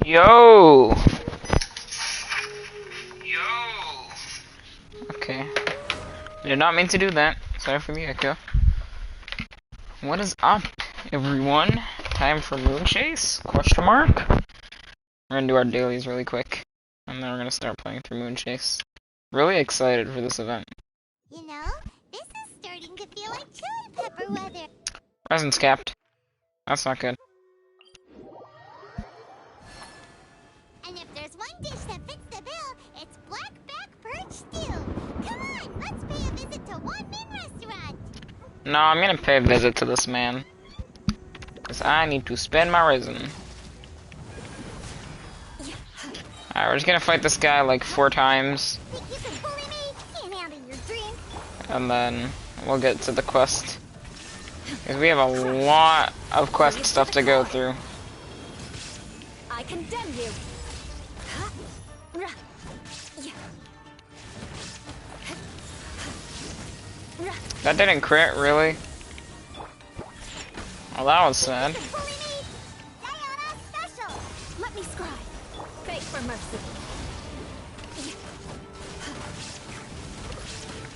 Yo! Okay. I did not mean to do that. Sorry for the echo. What is up, everyone? Time for Moonchase? Question mark? We're gonna do our dailies really quick. And then we're gonna start playing through Moonchase. Really excited for this event. You know, this is starting to feel like chili pepper weather. Resin's capped. That's not good. And if there's one dish that fits the bill, it's blackback perch stew. Come on, let's pay a visit to one Min restaurant. No, I'm gonna pay a visit to this man. Because I need to spend my resin. Alright, we're just gonna fight this guy like 4 times. Think you can bully me? Can't handle your drink. And then we'll get to the quest. Because we have a lot of quest stuff to go through. I condemn you. That didn't crit, really? Well, that was sad. Let me scribe. Beg for mercy.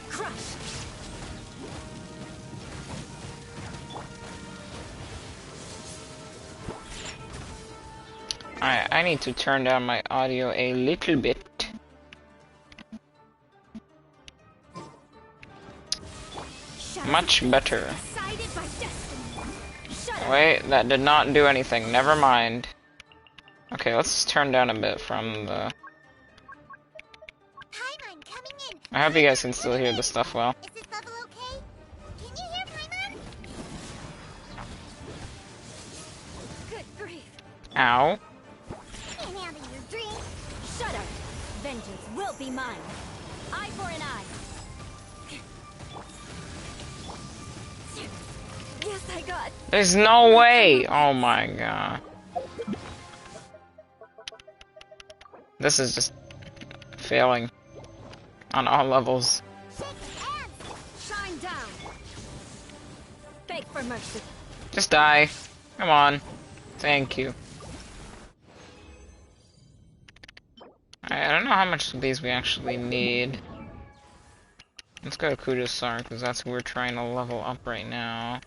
Crush. Alright, I need to turn down my audio a little bit. Much better. Wait, that did not do anything. Never mind. Okay, let's turn down a bit from the... I hope you guys can still hear the stuff well. Is this level okay? Can you hear Paimon? Good grief. Ow. Can't handle your drink. Shut up. Vengeance will be mine. Eye for an eye. Yes, I got. There's no way! Oh my god. This is just failing on all levels. Shine down. Beg for mercy. Just die. Come on. Thank you. I don't know how much of these we actually need. Let's go to Kudasar, because that's who we're trying to level up right now.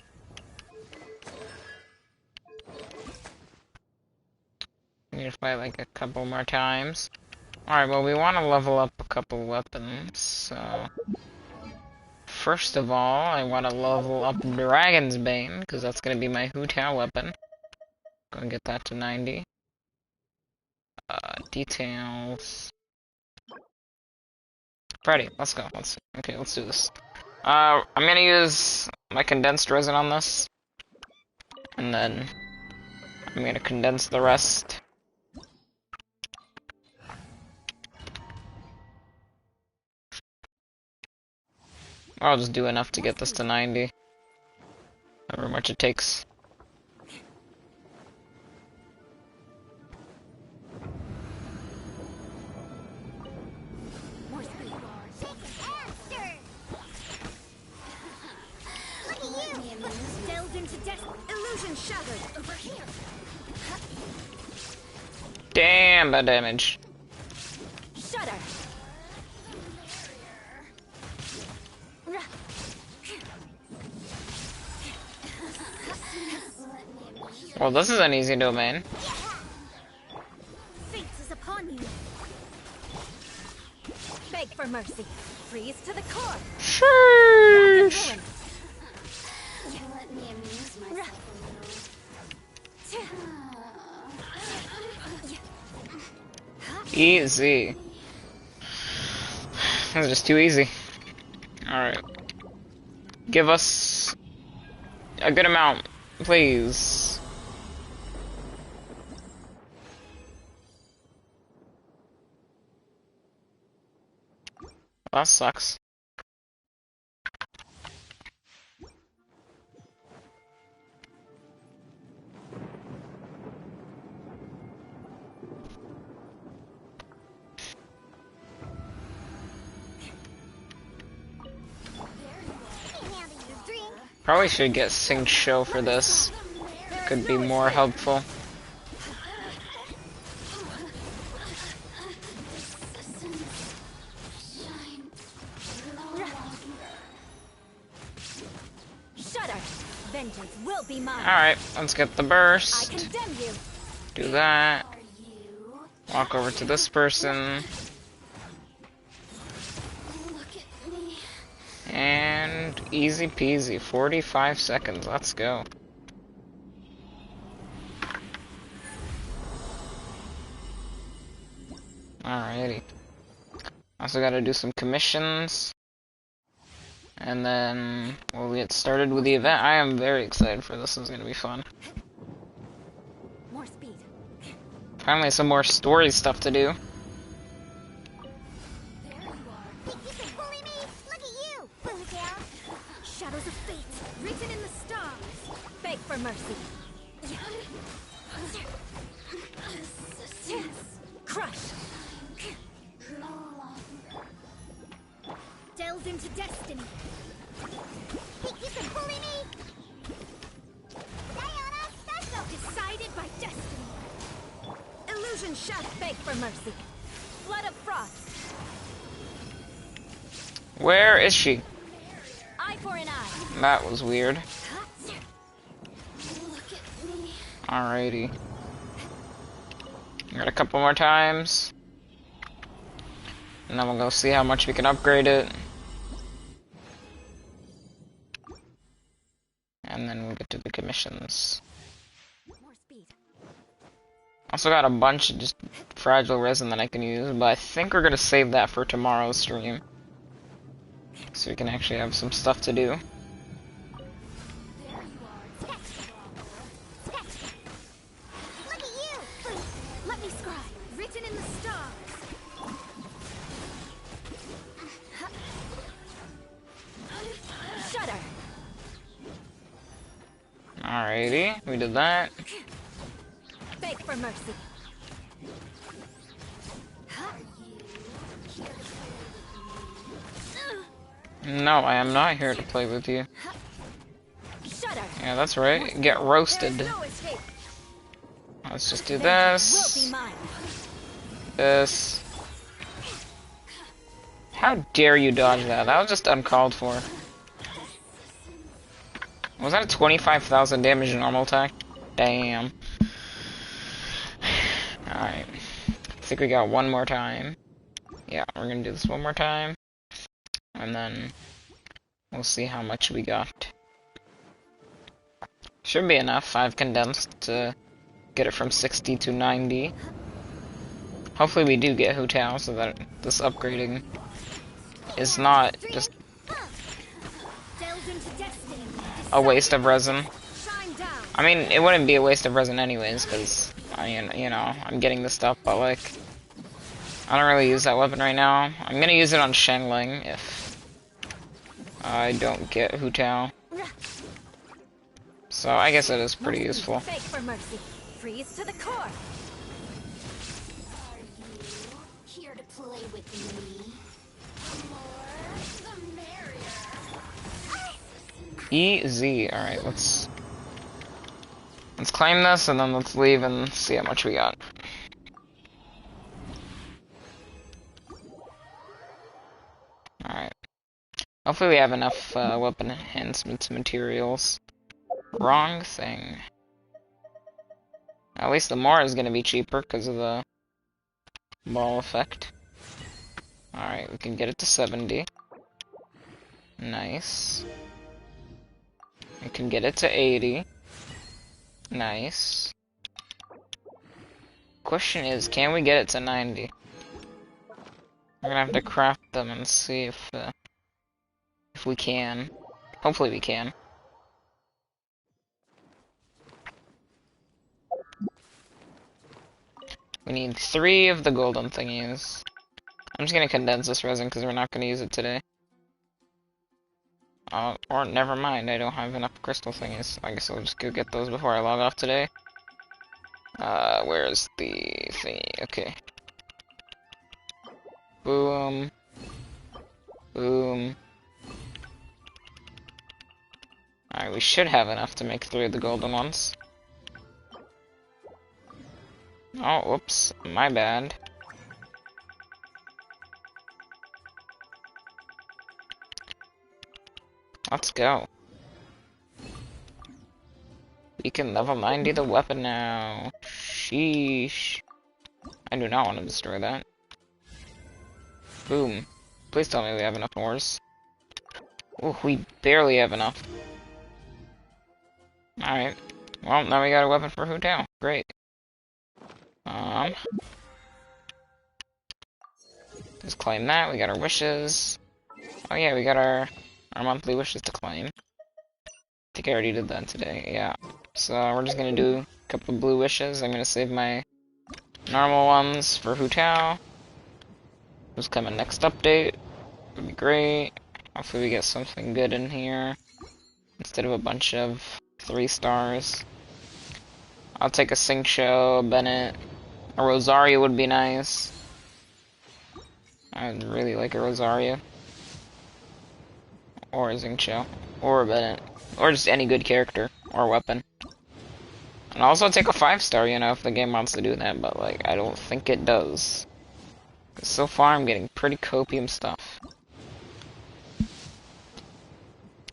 We need to fight like a couple more times. Alright, well we want to level up a couple weapons, so... First of all, I want to level up Dragon's Bane, because that's going to be my Hu-Tao weapon. Go and get that to 90. Details... Ready, let's go. Okay, let's do this. I'm gonna use my condensed resin on this. And then I'm gonna condense the rest. I'll just do enough to get this to 90. However much it takes. Illusion shattered. Over here. Damn, that damage. Shudder. Well, this is an easy domain. Fate is upon you. Beg for mercy. Freeze to the core. Sheesh. Let me amuse myself a little. Easy. That's just too easy. Alright. Give us a good amount, please. That sucks. Probably should get Sing Show for this. Could be more helpful. Vengeance will be mine. Alright, let's get the I burst. condemn you. Do that. Walk over to this person. Look at me. And easy peasy. 45 seconds. Let's go. Alrighty. Also gotta do some commissions. And then we'll get started with the event. I am very excited for this. This is gonna be fun. More speed. Finally some more story stuff to do. There you are. Think you can bully me? Look at you, Boomtail. Shadows of fate, written in the stars. Beg for mercy. Crush. Delved into destiny. Think you can bully me? Diana, special. Decided by destiny. Illusion shattered. Beg for mercy. Blood of frost. Where is she? Eye for an eye. That was weird. Look at me. Alrighty. Got a couple more times. And then we'll go see how much we can upgrade it. And then we'll get to the commissions. More speed. Also got a bunch of just fragile resin that I can use, but I think we're gonna save that for tomorrow's stream. So we can actually have some stuff to do. There you are. Look at you. Let me scribe. Written in the stars. Shudder. Alrighty, we did that. Beg for mercy. No, I am not here to play with you. Shudder. Yeah, that's right. Get roasted. There is no escape. Let's just do Vengeance will be this. mine. This. How dare you dodge that? That was just uncalled for. Was that a 25,000 damage normal attack? Damn. Alright. I think we got one more time. Yeah, we're gonna do this one more time. And then we'll see how much we got. Should be enough. 5 condensed to get it from 60 to 90. Hopefully we do get Hu Tao so that this upgrading is not just Delved into destiny. a waste of resin. Shine down. I mean, it wouldn't be a waste of resin anyways, because, you know, I'm getting this stuff, but, like, I don't really use that weapon right now. I'm gonna use it on Shangling if I don't get Hu Tao. So, I guess it is pretty useful. Beg for mercy. Freeze to the core. Are you here to play with me? The more, the merrier. Easy. Alright, let's claim this, and then let's leave and see how much we got. Alright. Hopefully we have enough weapon enhancements materials. Wrong thing. At least the more is gonna be cheaper because of the ball effect. Alright, we can get it to 70. Nice. We can get it to 80. Nice. Question is, can we get it to 90? We're gonna have to craft them and see if we can. Hopefully we can. We need 3 of the golden thingies. I'm just gonna condense this resin because we're not gonna use it today. Or never mind, I don't have enough crystal thingies. I guess I'll just go get those before I log off today. Where's the thingy? Okay. Boom. Boom. Alright, we should have enough to make 3 of the golden ones. Oh, whoops. My bad. Let's go. We can level 90 the weapon now. Sheesh. I do not want to destroy that. Boom. Please tell me we have enough ores. Ooh, we barely have enough. Alright. Well, now we got a weapon for Hu Tao. Great. Just claim that. We got our wishes. Oh yeah, we got our monthly wishes to claim. I think I already did that today. Yeah. So we're just gonna do a couple of blue wishes. I'm gonna save my normal ones for Hu Tao. Who's coming next update? Would be great. Hopefully we get something good in here instead of a bunch of 3 stars. I'll take a Xingqiu, a Bennett. A Rosario would be nice. I'd really like a Rosario. Or a Xingqiu. Or a Bennett. Or just any good character. Or weapon. And I'll also take a 5-star, you know, if the game wants to do that, but, like, I don't think it does. 'Cause so far I'm getting pretty copium stuff.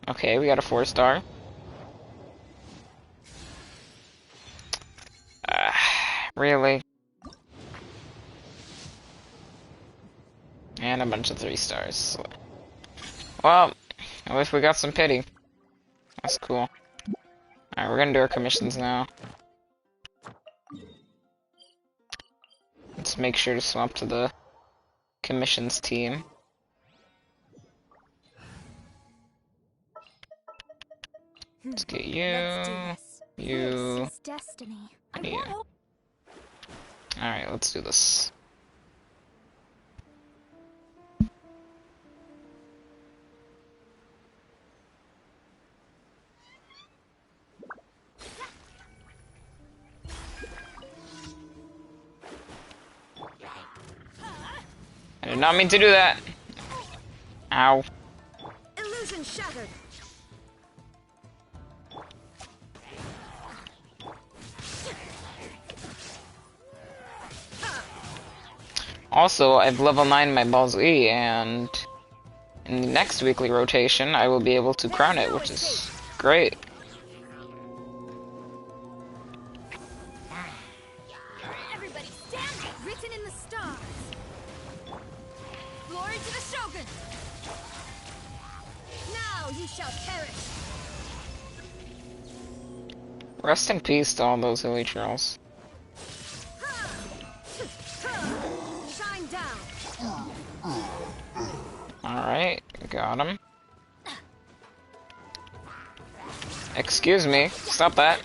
Okay, we got a 4-star. Really? And a bunch of 3 stars. Well, at least we got some pity. That's cool. Alright, we're gonna do our commissions now. Let's make sure to swap to the commissions team. Let's get you, you, and you. Alright, let's do this. I did not mean to do that. Ow. Illusion shattered. Also, I've level 9 my Balzi, and in the next weekly rotation, I will be able to crown it, which is great. Everybody stand! Written in the stars. Glory to the Shogun. Now you shall perish. Rest in peace to all those hilly trolls. Shine down. Alright, got him. Excuse me, stop that.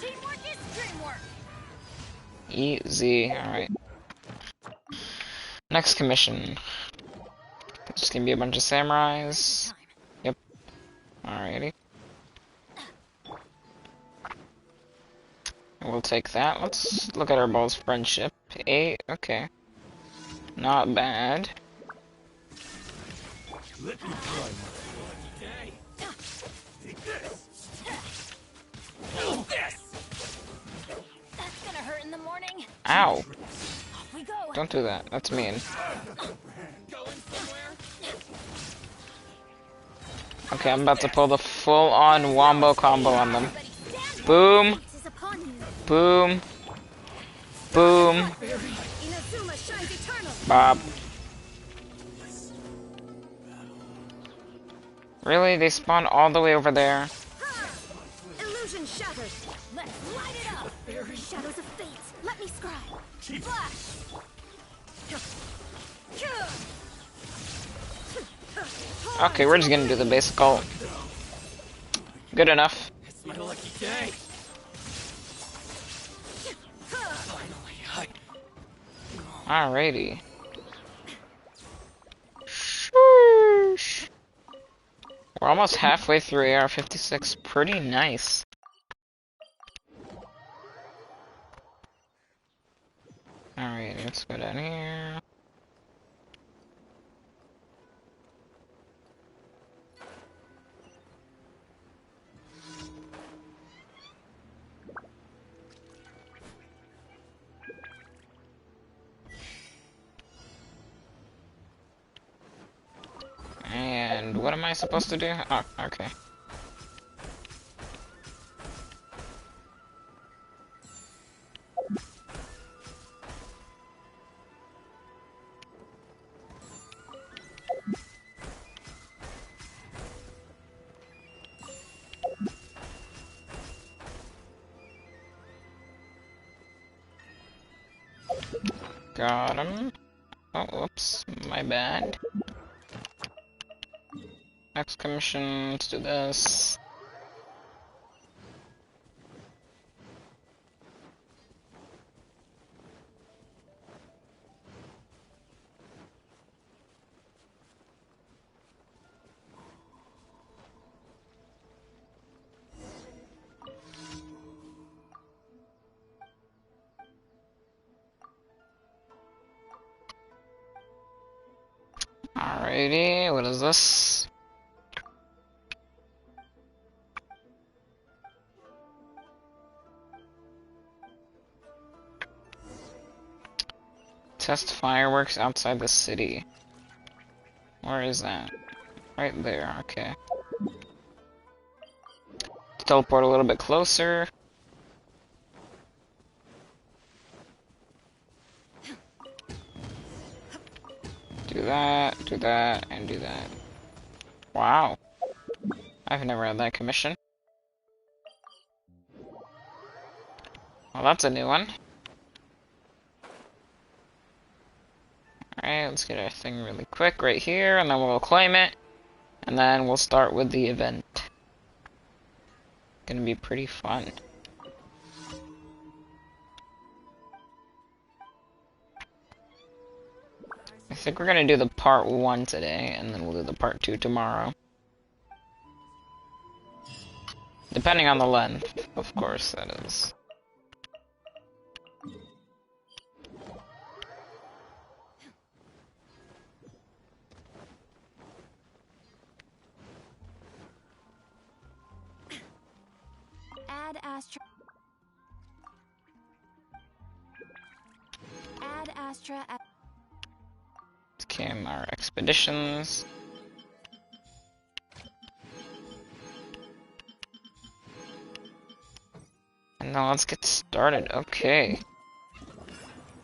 Teamwork is dreamwork. Easy, alright. Next commission. It's just gonna be a bunch of samurais. Yep. Alrighty. We'll take that. Let's look at our ball's friendship. 8, okay. Not bad. Let me try my lucky day. Take this. Eat this. That's gonna hurt in the morning. Ow! Off we go. Don't do that. That's mean. Going somewhere? Okay, I'm about to pull the full-on wombo combo on them. Boom! This is upon you. Boom! Boom! Inazuma shines eternal. Bob. Really? They spawn all the way over there? Illusion shattered. Let's light it up. Shadows of fate. Let me scribe. Flash. Okay, we're just gonna do the basic ult. Good enough. It's my lucky day. Finally, Alrighty. Sheesh. We're almost halfway through AR-56. Pretty nice. Alright, let's go down here. And what am I supposed to do? Oh, okay. Got him. Oh, whoops. My bad. Next commission. Let's do this. Alrighty, what is this? Test fireworks outside the city. Where is that? Right there, okay. Teleport a little bit closer. Do that, and do that. Wow. I've never had that commission. Well, that's a new one. Alright, let's get our thing really quick right here, and then we'll claim it. And then we'll start with the event. Gonna be pretty fun. I think we're gonna do the part 1 today, and then we'll do the part 2 tomorrow. Depending on the length, of course, that is. Add Astra. Add Astra. Okay, our expeditions. And now let's get started. Okay.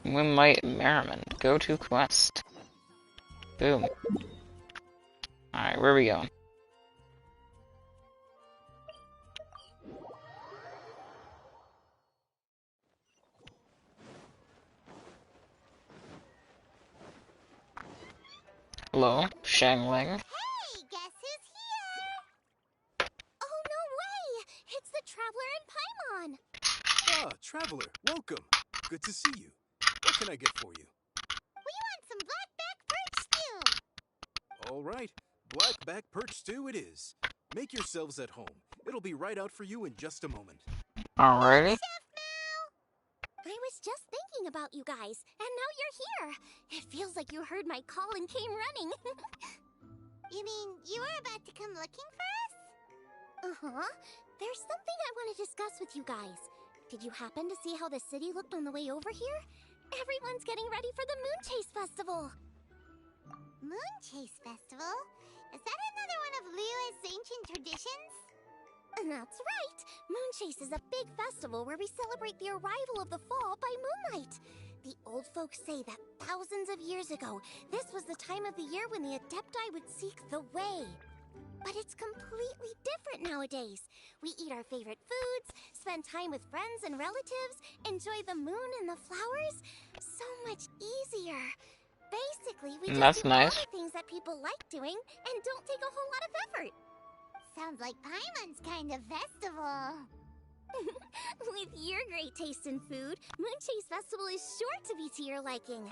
Moonlight Merriment. Go to quest. Boom. Alright, where are we going? Hello, Shangling. Hey, guess who's here? Oh, no way! It's the Traveler and Paimon! Ah, Traveler, welcome. Good to see you. What can I get for you? We want some blackback perch stew. All right, blackback perch stew it is. Make yourselves at home. It'll be right out for you in just a moment. Alrighty. I was just thinking about you guys, and now you're here. It feels like you heard my call and came running. You mean you were about to come looking for us? Uh-huh. There's something I want to discuss with you guys. Did you happen to see how the city looked on the way over here? Everyone's getting ready for the Moonchase Festival. Moonchase Festival? Is that another one of Liyue's ancient traditions? That's right! Moonchase is a big festival where we celebrate the arrival of the fall by moonlight. The old folks say that thousands of years ago, this was the time of the year when the Adepti would seek the way. But it's completely different nowadays. We eat our favorite foods, spend time with friends and relatives, enjoy the moon and the flowers. So much easier. Basically, we That's just do nice. all the things that people like doing and don't take a whole lot of effort. Sounds like Paimon's kind of festival. With your great taste in food, Moonchase Festival is sure to be to your liking.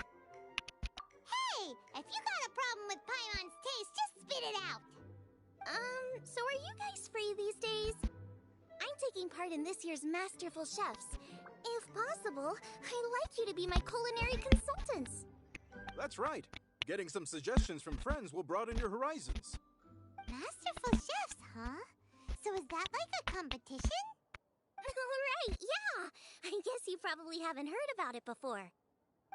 Hey, if you got a problem with Paimon's taste, just spit it out. So are you guys free these days? I'm taking part in this year's Masterful Chefs. If possible, I'd like you to be my culinary consultants. That's right. Getting some suggestions from friends will broaden your horizons. Masterful chefs, huh? So is that like a competition? Alright, yeah! I guess you probably haven't heard about it before.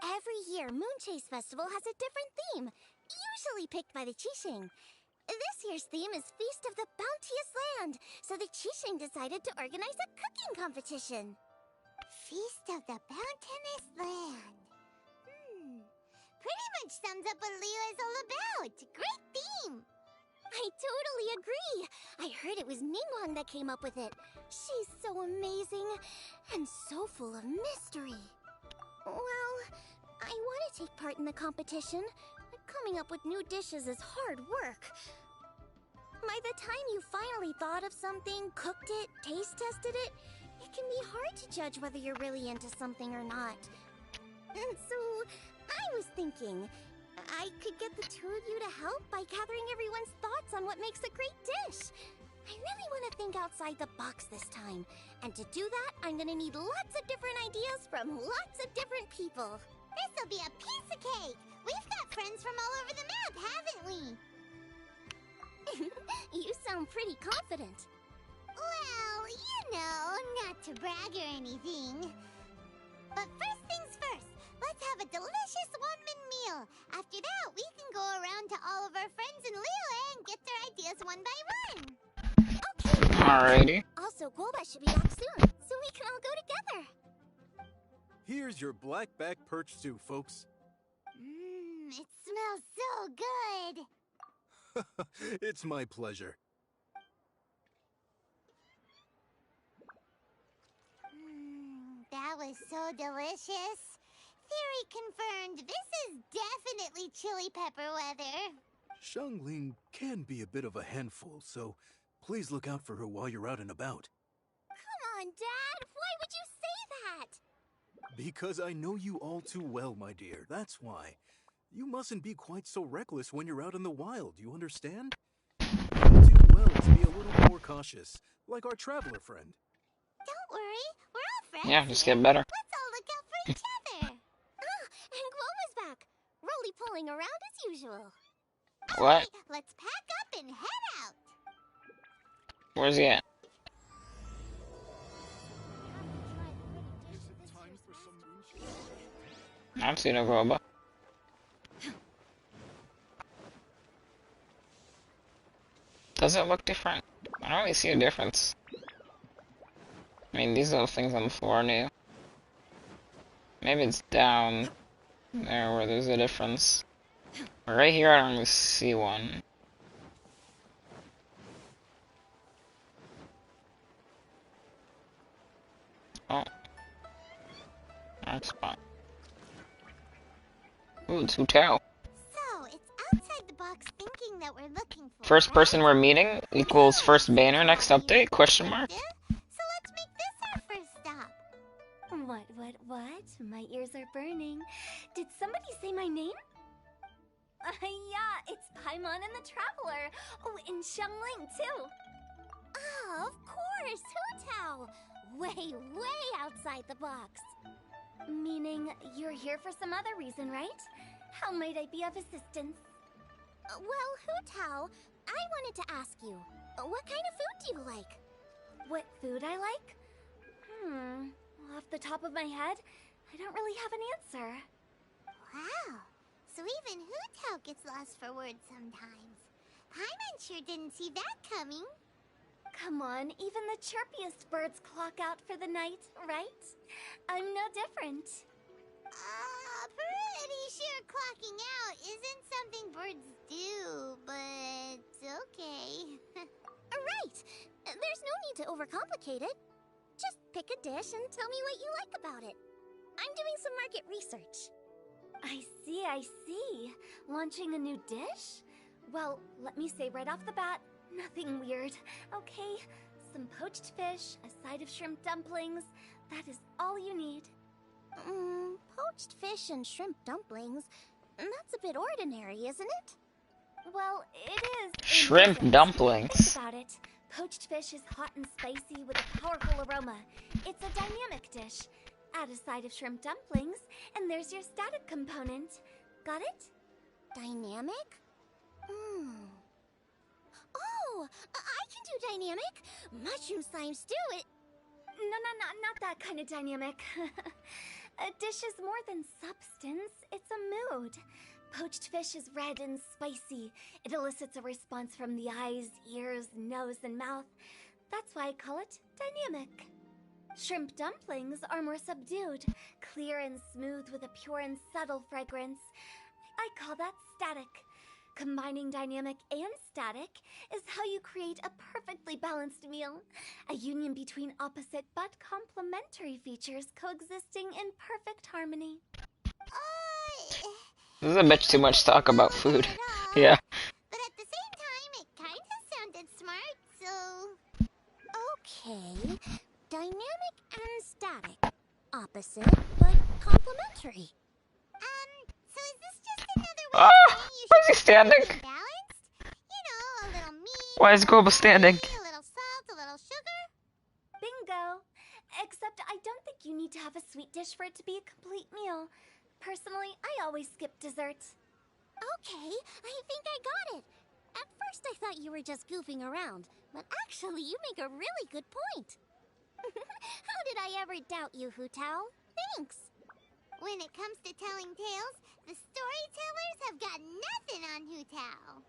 Every year, Moonchase Festival has a different theme, usually picked by the Qixing. This year's theme is Feast of the Bounteous Land, so the Qixing decided to organize a cooking competition. Feast of the Bounteous Land. Pretty much sums up what Liyue is all about. Great theme. I totally agree. I heard it was Ningguang that came up with it. She's so amazing and so full of mystery. Well, I want to take part in the competition, but coming up with new dishes is hard work. By the time you finally thought of something, cooked it, taste tested it, it can be hard to judge whether you're really into something or not. And so, I was thinking, I could get the two of you to help by gathering everyone's thoughts on what makes a great dish. I really want to think outside the box this time. And to do that, I'm gonna need lots of different ideas from lots of different people. This'll be a piece of cake! We've got friends from all over the map, haven't we? You sound pretty confident. Well, you know, not to brag or anything. But first things first, let's have a delicious one-man meal. After that, we can go around to all of our friends in Liyue and get their ideas one by one. Okay. Alrighty. Also, Golba should be back soon, so we can all go together. Here's your black-back perch stew, folks. It smells so good. It's my pleasure. That was so delicious. Theory confirmed, this is definitely chili pepper weather. Xiangling can be a bit of a handful, so please look out for her while you're out and about. Come on, Dad! Why would you say that? Because I know you all too well, my dear, that's why. You mustn't be quite so reckless when you're out in the wild, you understand? You do well to be a little more cautious, like our traveler friend. Don't worry, we're all friends. Yeah, just here. get better. Let's all look out for each other. And Globa's back, roly-poling around as usual. What? Alright, let's pack up and head out. Where's he at? Is it time for some moonshine? I've seen a Groba. Does it look different? I don't really see a difference. I mean, these little things on the floor are new. Maybe it's down there where there's a difference. But right here, I don't really see one. Oh. Wrong spot. Ooh, it's Hutao. So, it's outside the box thinking that we're looking for. First right? person we're meeting equals first banner next update? Question mark. So let's make this our first stop. What? My ears are burning. Did somebody say my name? Yeah, it's Paimon and the Traveler. Oh, and Xiangling, too. Oh, of course, Hutao. Way outside the box. Meaning, you're here for some other reason, right? How might I be of assistance? Well, Hutao, I wanted to ask you, what kind of food do you like? What food I like? Off the top of my head, I don't really have an answer. Wow. So even Hutao gets lost for words sometimes. Paimon sure didn't see that coming. Come on, even the chirpiest birds clock out for the night, right? I'm no different. Pretty sure clocking out isn't something birds do, but okay. Right! There's no need to overcomplicate it. Just pick a dish and tell me what you like about it. I'm doing some market research. I see. Launching a new dish? Well, let me say right off the bat, nothing weird, okay? Some poached fish, a side of shrimp dumplings. That is all you need. Poached fish and shrimp dumplings? That's a bit ordinary, isn't it? Well, it is. Shrimp dumplings. Think about it. Poached fish is hot and spicy with a powerful aroma. It's a dynamic dish. Add a side of shrimp dumplings, and there's your static component. Got it? Dynamic? Oh, I can do dynamic. Mushroom slime stew it. No, not that kind of dynamic. A dish is more than substance. It's a mood. Poached fish is red and spicy. It elicits a response from the eyes, ears, nose, and mouth. That's why I call it dynamic. Shrimp dumplings are more subdued, clear and smooth with a pure and subtle fragrance. I call that static. Combining dynamic and static is how you create a perfectly balanced meal. A union between opposite but complementary features coexisting in perfect harmony. This is a bit too much talk about food. Not at all. Yeah. But at the same time, it kinda sounded smart, so... Okay. Dynamic and static. Opposite, but complementary. So is this just another way Ah! of saying you Why is he should be standing? balanced? You know, a little meat, Why is a little Gobo standing? honey, a little salt, a little sugar. Bingo! Except I don't think you need to have a sweet dish for it to be a complete meal. Personally, I always skip dessert. Okay, I think I got it. At first I thought you were just goofing around, but actually you make a really good point. How did I ever doubt you, Hu Tao? Thanks. When it comes to telling tales, the storytellers have got nothing on Hu Tao.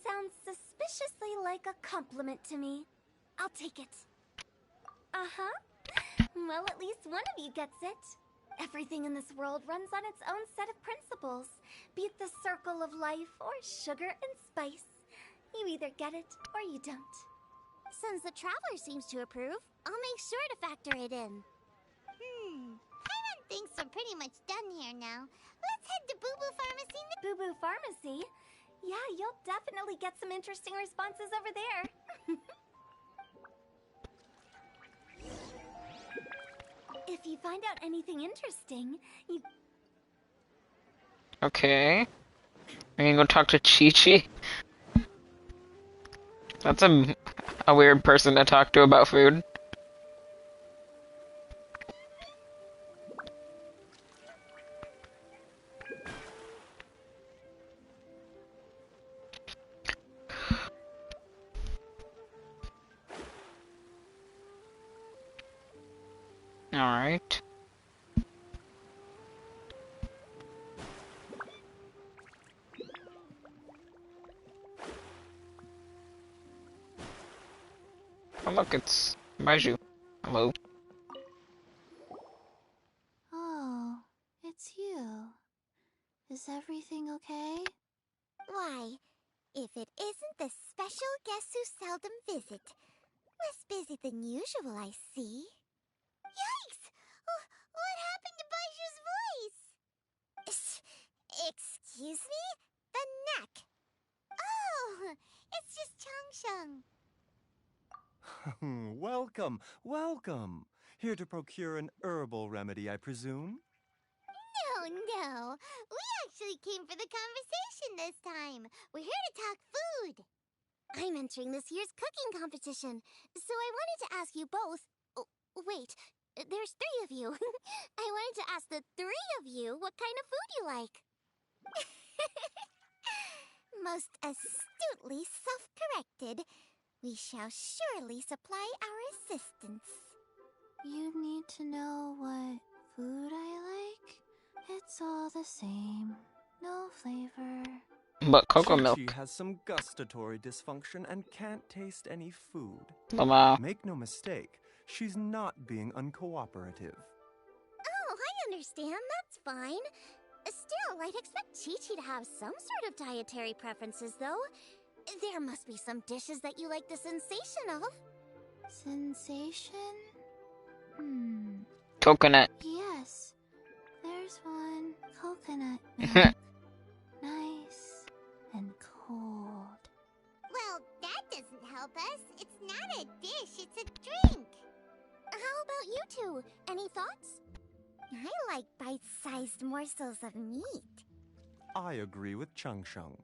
Sounds suspiciously like a compliment to me. I'll take it. Uh-huh. Well, at least one of you gets it. Everything in this world runs on its own set of principles. Be it the circle of life or sugar and spice. You either get it or you don't. Since the Traveler seems to approve, I'll make sure to factor it in. Paimon thinks we're pretty much done here now. Let's head to Boo Boo Pharmacy now. Boo Boo Pharmacy? Yeah, you'll definitely get some interesting responses over there. If you find out anything interesting, you... Okay. I'm gonna go talk to Chi-Chi. That's a weird person to talk to about food. Alright. Oh look, it's Baiju. Hello. Oh, it's you. Is everything okay? Why, if it isn't the special guest who seldom visit. Less busy than usual, I see. Yikes! What happened to Baiju's voice? Excuse me? The neck. Oh, it's just Changsheng. Welcome, welcome. Here to procure an herbal remedy, I presume? No. We actually came for the conversation this time. We're here to talk food. I'm entering this year's cooking competition, so I wanted to ask you both... Oh, wait, there's 3 of you. I wanted to ask the 3 of you what kind of food you like. Most astutely self-corrected, we shall surely supply our assistance. You need to know what food I like? It's all the same. No flavor. But cocoa milk. Chi-Chi has some gustatory dysfunction and can't taste any food. Mama. Make no mistake, she's not being uncooperative. Oh, I understand. That's fine. Still, I'd expect Chi-Chi to have some sort of dietary preferences, though. There must be some dishes that you like the sensation of. Sensation? Coconut. Yes. There's one. Coconut milk. Nice and cold. Well, that doesn't help us. It's not a dish, it's a drink. How about you two? Any thoughts? I like bite-sized morsels of meat. I agree with Changsheng.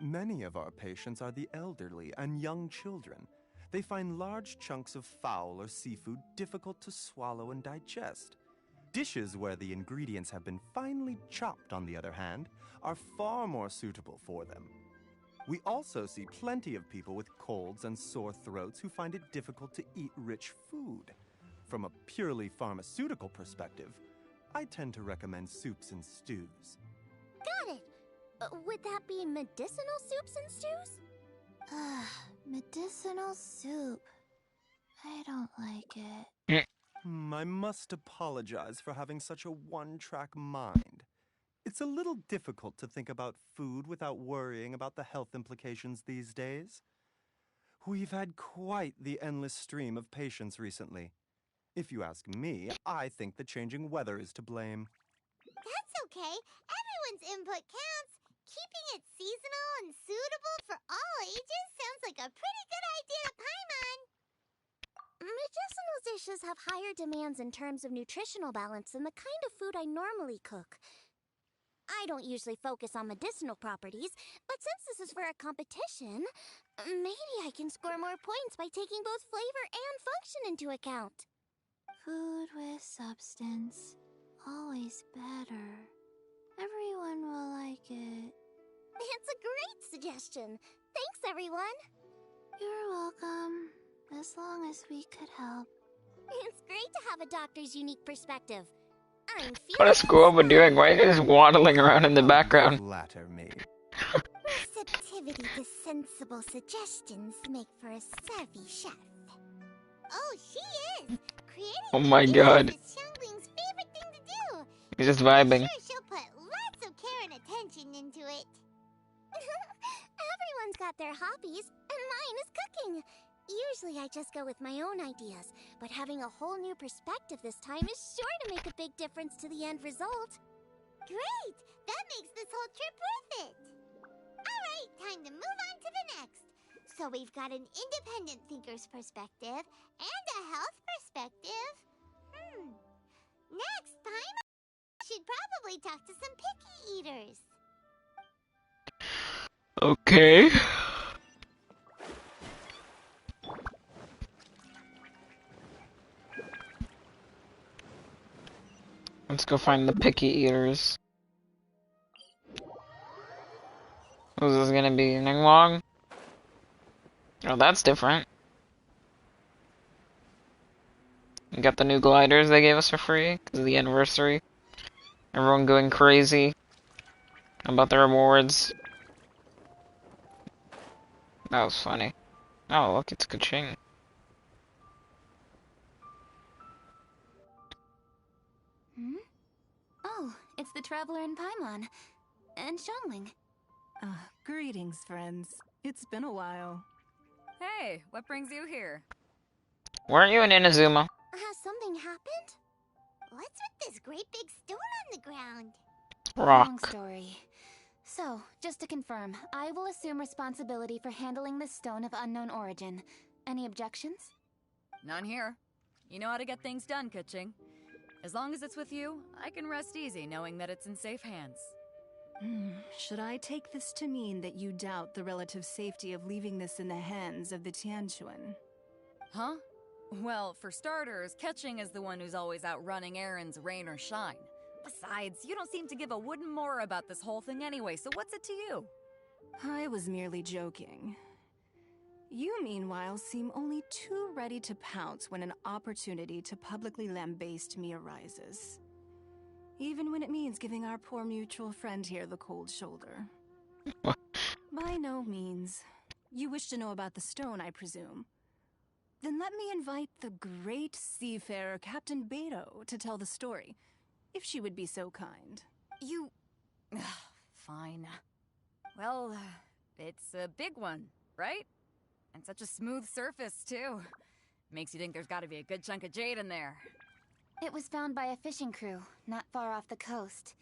Many of our patients are the elderly and young children. They find large chunks of fowl or seafood difficult to swallow and digest. Dishes where the ingredients have been finely chopped, on the other hand, are far more suitable for them. We also see plenty of people with colds and sore throats who find it difficult to eat rich food. From a purely pharmaceutical perspective, I tend to recommend soups and stews. Got it. Would that be medicinal soups and stews? Medicinal soup. I don't like it. I must apologize for having such a one-track mind. It's a little difficult to think about food without worrying about the health implications these days. We've had quite the endless stream of patients recently. If you ask me, I think the changing weather is to blame. That's okay. Everyone's input counts. Keeping it seasonal and suitable for all ages sounds like a pretty good idea, Paimon. Medicinal dishes have higher demands in terms of nutritional balance than the kind of food I normally cook. I don't usually focus on medicinal properties, but since this is for a competition, maybe I can score more points by taking both flavor and function into account. Food with substance. Always better. Everyone will like it. It's a great suggestion. Thanks, everyone. You're welcome. As long as we could help. It's great to have a doctor's unique perspective. I'm What is Scuba doing? Why are you just waddling around in the background? Flatter me. Receptivity to sensible suggestions make for a savvy chef. Oh, she is! Creating Oh my ideas god. is Xiangling's favorite thing to do. He's just vibing. I'm sure she'll put lots of care and attention into it. Everyone's got their hobbies, and mine is cooking. Usually I just go with my own ideas, but having a whole new perspective this time is sure to make a big difference to the end result. Great! That makes this whole trip worth it. Alright, time to move on to the next. So we've got an independent thinker's perspective and a health perspective. Next time, I should probably talk to some picky eaters. Okay. Let's go find the picky eaters. Who's this gonna be? Ningguang? Oh, that's different. We got the new gliders they gave us for free because of the anniversary. Everyone going crazy about the rewards. That was funny. Oh, look, it's Kaching. Oh, it's the Traveler in Paimon. And Xiangling. Greetings, friends. It's been a while. Hey, what brings you here? Weren't you in Inazuma? Has something happened? What's with this great big stone on the ground? Long Rock. story. So, just to confirm, I will assume responsibility for handling this stone of unknown origin. Any objections? None here. You know how to get things done, Kuching. As long as it's with you, I can rest easy knowing that it's in safe hands. Should I take this to mean that you doubt the relative safety of leaving this in the hands of the Tianquan? Huh? Well, for starters, Ketching is the one who's always out running errands, rain or shine. Besides, you don't seem to give a wooden more about this whole thing anyway, so what's it to you? I was merely joking. You, meanwhile, seem only too ready to pounce when an opportunity to publicly lambaste me arises. Even when it means giving our poor mutual friend here the cold shoulder. By no means. You wish to know about the stone, I presume. Then let me invite the great seafarer Captain Beto to tell the story, if she would be so kind. You... Fine. Well, it's a big one, right? And such a smooth surface, too. Makes you think there's gotta be a good chunk of jade in there. It was found by a fishing crew, not far off the coast.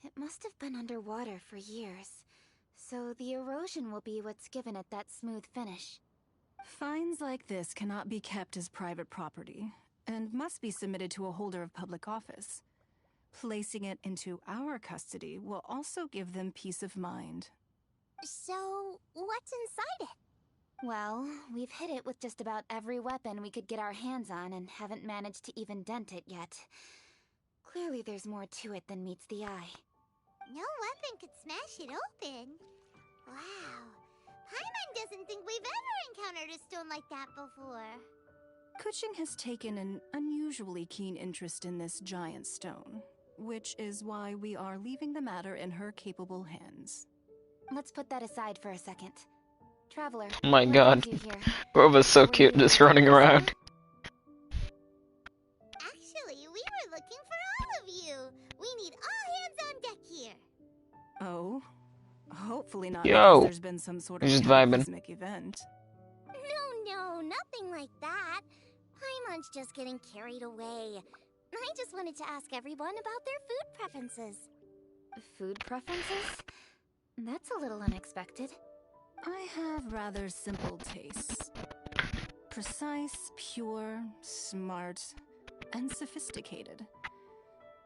It must have been underwater for years, so the erosion will be what's given it that smooth finish. Finds like this cannot be kept as private property, and must be submitted to a holder of public office. Placing it into our custody will also give them peace of mind. So, what's inside it? Well, we've hit it with just about every weapon we could get our hands on and haven't managed to even dent it yet. Clearly there's more to it than meets the eye. No weapon could smash it open. Wow. Paimon doesn't think we've ever encountered a stone like that before. Kuching has taken an unusually keen interest in this giant stone, which is why we are leaving the matter in her capable hands. Let's put that aside for a second. Traveler, Oh my what god. brings you here? Rova's so Were cute you just here running for around. Actually, we were looking for all of you. We need all hands on deck here. Oh? Hopefully not Yo. because there's been some sort of He's just vibing. cataclysmic event. No, nothing like that. Paimon's just getting carried away. I just wanted to ask everyone about their food preferences. Food preferences? That's a little unexpected. I have rather simple tastes. Precise, pure, smart, and sophisticated.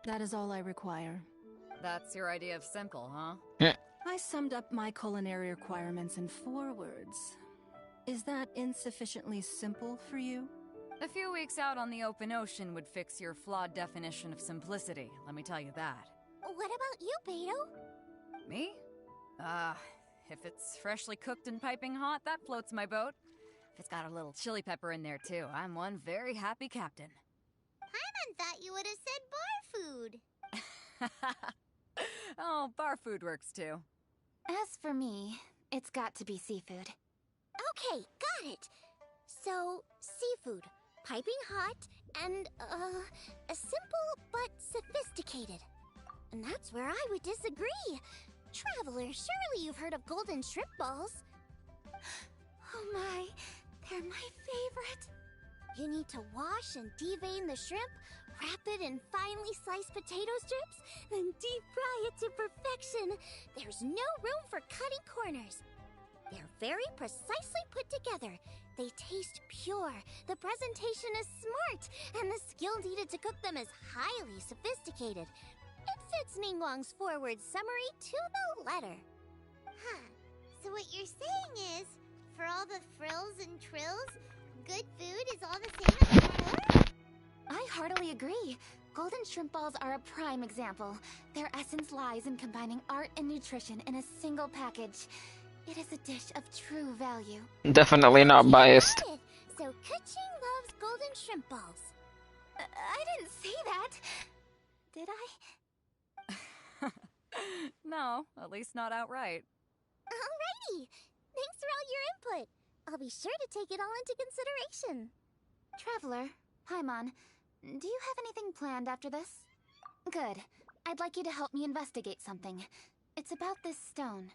That is all I require. That's your idea of simple, huh? I summed up my culinary requirements in 4 words. Is that insufficiently simple for you? A few weeks out on the open ocean would fix your flawed definition of simplicity, let me tell you that. What about you, Beto? Me? If it's freshly cooked and piping hot, that floats my boat. If it's got a little chili pepper in there too, I'm one very happy captain. Paimon thought you would have said bar food. Oh, bar food works too. As for me, it's got to be seafood. Okay, got it. So, seafood, piping hot, and, simple but sophisticated. And that's where I would disagree. Traveler, surely you've heard of golden shrimp balls. Oh my, they're my favorite. You need to wash and devein the shrimp, wrap it in finely sliced potato strips, then deep fry it to perfection. There's no room for cutting corners. They're very precisely put together. They taste pure, the presentation is smart, and the skill needed to cook them is highly sophisticated. It fits Ningguang's forward summary to the letter. Huh. So what you're saying is, for all the frills and trills, good food is all the same as before? I heartily agree. Golden shrimp balls are a prime example. Their essence lies in combining art and nutrition in a single package. It is a dish of true value. Definitely not biased. Got it. So Kuching loves golden shrimp balls. I didn't say that. Did I? No, at least not outright. Alrighty. Thanks for all your input. I'll be sure to take it all into consideration. Traveler, Paimon, do you have anything planned after this? Good. I'd like you to help me investigate something. It's about this stone.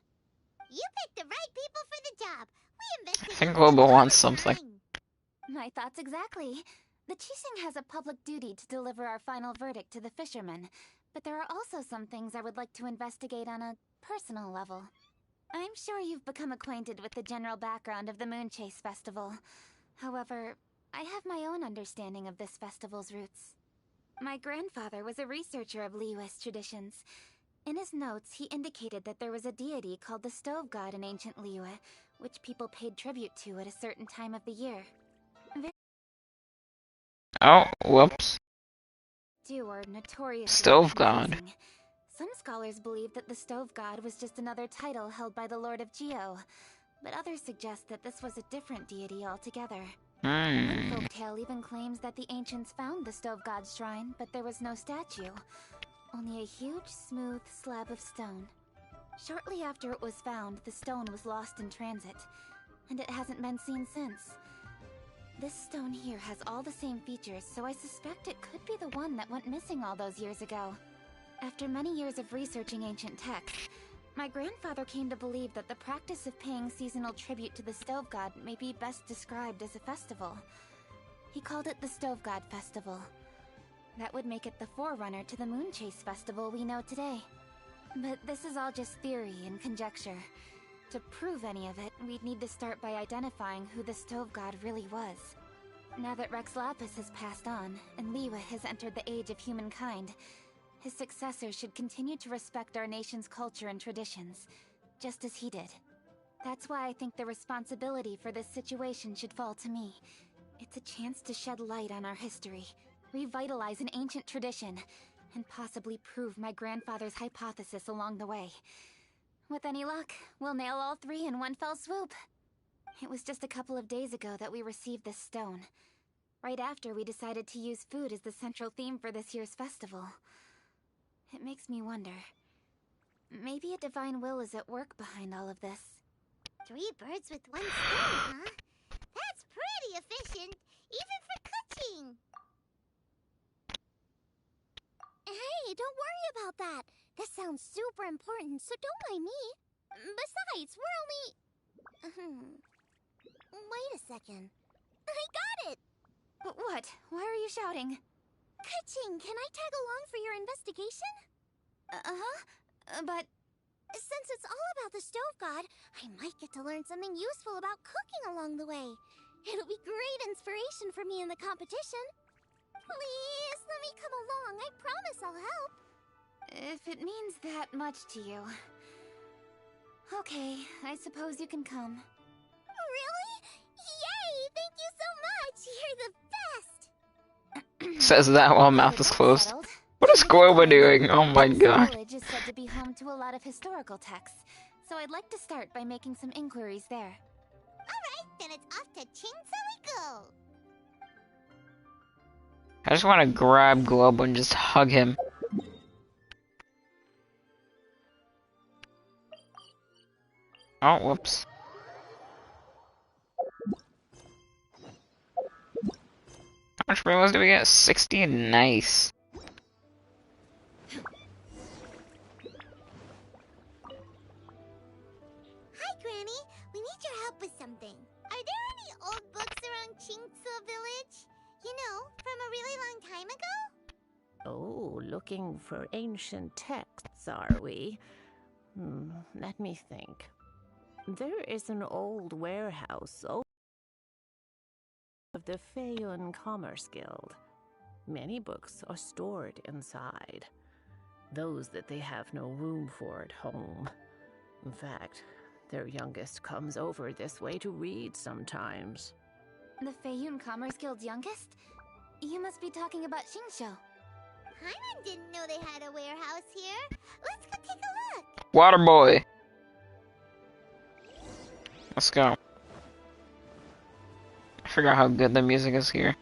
You picked the right people for the job. We invested. I think Global wants something. My thoughts exactly. The Qixing has a public duty to deliver our final verdict to the fishermen, but there are also some things I would like to investigate on a personal level. I'm sure you've become acquainted with the general background of the Moonchase Festival. However, I have my own understanding of this festival's roots. My grandfather was a researcher of Liyue's traditions. In his notes, he indicated that there was a deity called the Stove God in ancient Liyue, which people paid tribute to at a certain time of the year. Oh, whoops. Or notoriously Stove God. confusing. Some scholars believe that the Stove God was just another title held by the Lord of Geo, but others suggest that this was a different deity altogether. One folktale even claims that the ancients found the Stove God's shrine, but there was no statue. Only a huge, smooth slab of stone. Shortly after it was found, the stone was lost in transit, and it hasn't been seen since. This stone here has all the same features, so I suspect it could be the one that went missing all those years ago. After many years of researching ancient texts, my grandfather came to believe that the practice of paying seasonal tribute to the Stove God may be best described as a festival. He called it the Stove God Festival. That would make it the forerunner to the Moonchase Festival we know today. But this is all just theory and conjecture. To prove any of it, we'd need to start by identifying who the Stove God really was. Now that Rex Lapis has passed on, and Liyue has entered the age of humankind, his successors should continue to respect our nation's culture and traditions, just as he did. That's why I think the responsibility for this situation should fall to me. It's a chance to shed light on our history, revitalize an ancient tradition, and possibly prove my grandfather's hypothesis along the way. With any luck, we'll nail all 3 in one fell swoop. It was just a couple of days ago that we received this stone. Right after we decided to use food as the central theme for this year's festival. It makes me wonder. Maybe a divine will is at work behind all of this. 3 birds with 1 stone, huh? That's pretty efficient, even for cooking. Hey, don't worry about that. This sounds super important, so don't mind me. Besides, we're only... Wait a second. I got it! What? Why are you shouting? Kuching, can I tag along for your investigation? But Since it's all about the stove god, I might get to learn something useful about cooking along the way. It'll be great inspiration for me in the competition. Please, let me come along. I promise I'll help. if it means that much to you... Okay, I suppose you can come. Really? Yay! Thank you so much! You're the best! Says that while mouth is closed. Settled. What is Globa doing? Oh my This god. village is said to be home to a lot of historical texts, so I'd like to start by making some inquiries there. Alright, then it's off to Chingsa we go. I just want to grab Globa and just hug him. Oh, whoops. How much rainbows do we get? 60? Nice. Hi, Granny. We need your help with something. Are there any old books around Chingsa village? You know, from a really long time ago? Oh, looking for ancient texts, are we? Let me think. There is an old warehouse of the Feiyun Commerce Guild. Many books are stored inside. Those that they have no room for at home. In fact, their youngest comes over this way to read sometimes. The Feiyun Commerce Guild's youngest? You must be talking about Xingqiu. Paimon didn't know they had a warehouse here. Let's go take a look. Water boy. Let's go. I forgot how good the music is here.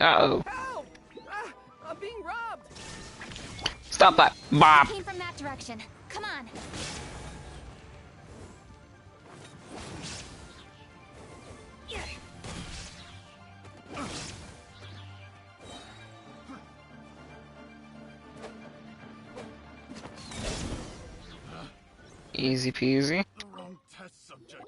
Uh-oh. Help! I'm being robbed! Stop that. Bob. Came from that direction. Come on. Easy peasy. The wrong test subject.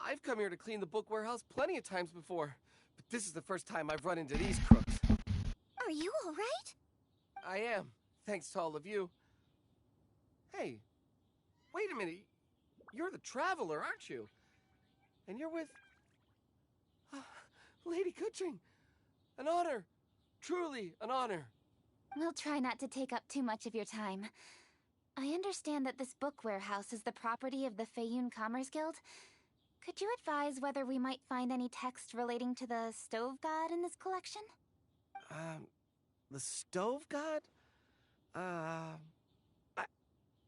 I've come here to clean the book warehouse plenty of times before, but this is the first time I've run into these crooks. Are you alright? I am, thanks to all of you. Hey, wait a minute. You're the traveler, aren't you? And you're with... Lady Kuching. An honor. Truly an honor. We'll try not to take up too much of your time. I understand that this book warehouse is the property of the Feiyun Commerce Guild. Could you advise whether we might find any text relating to the stove god in this collection? The stove god? I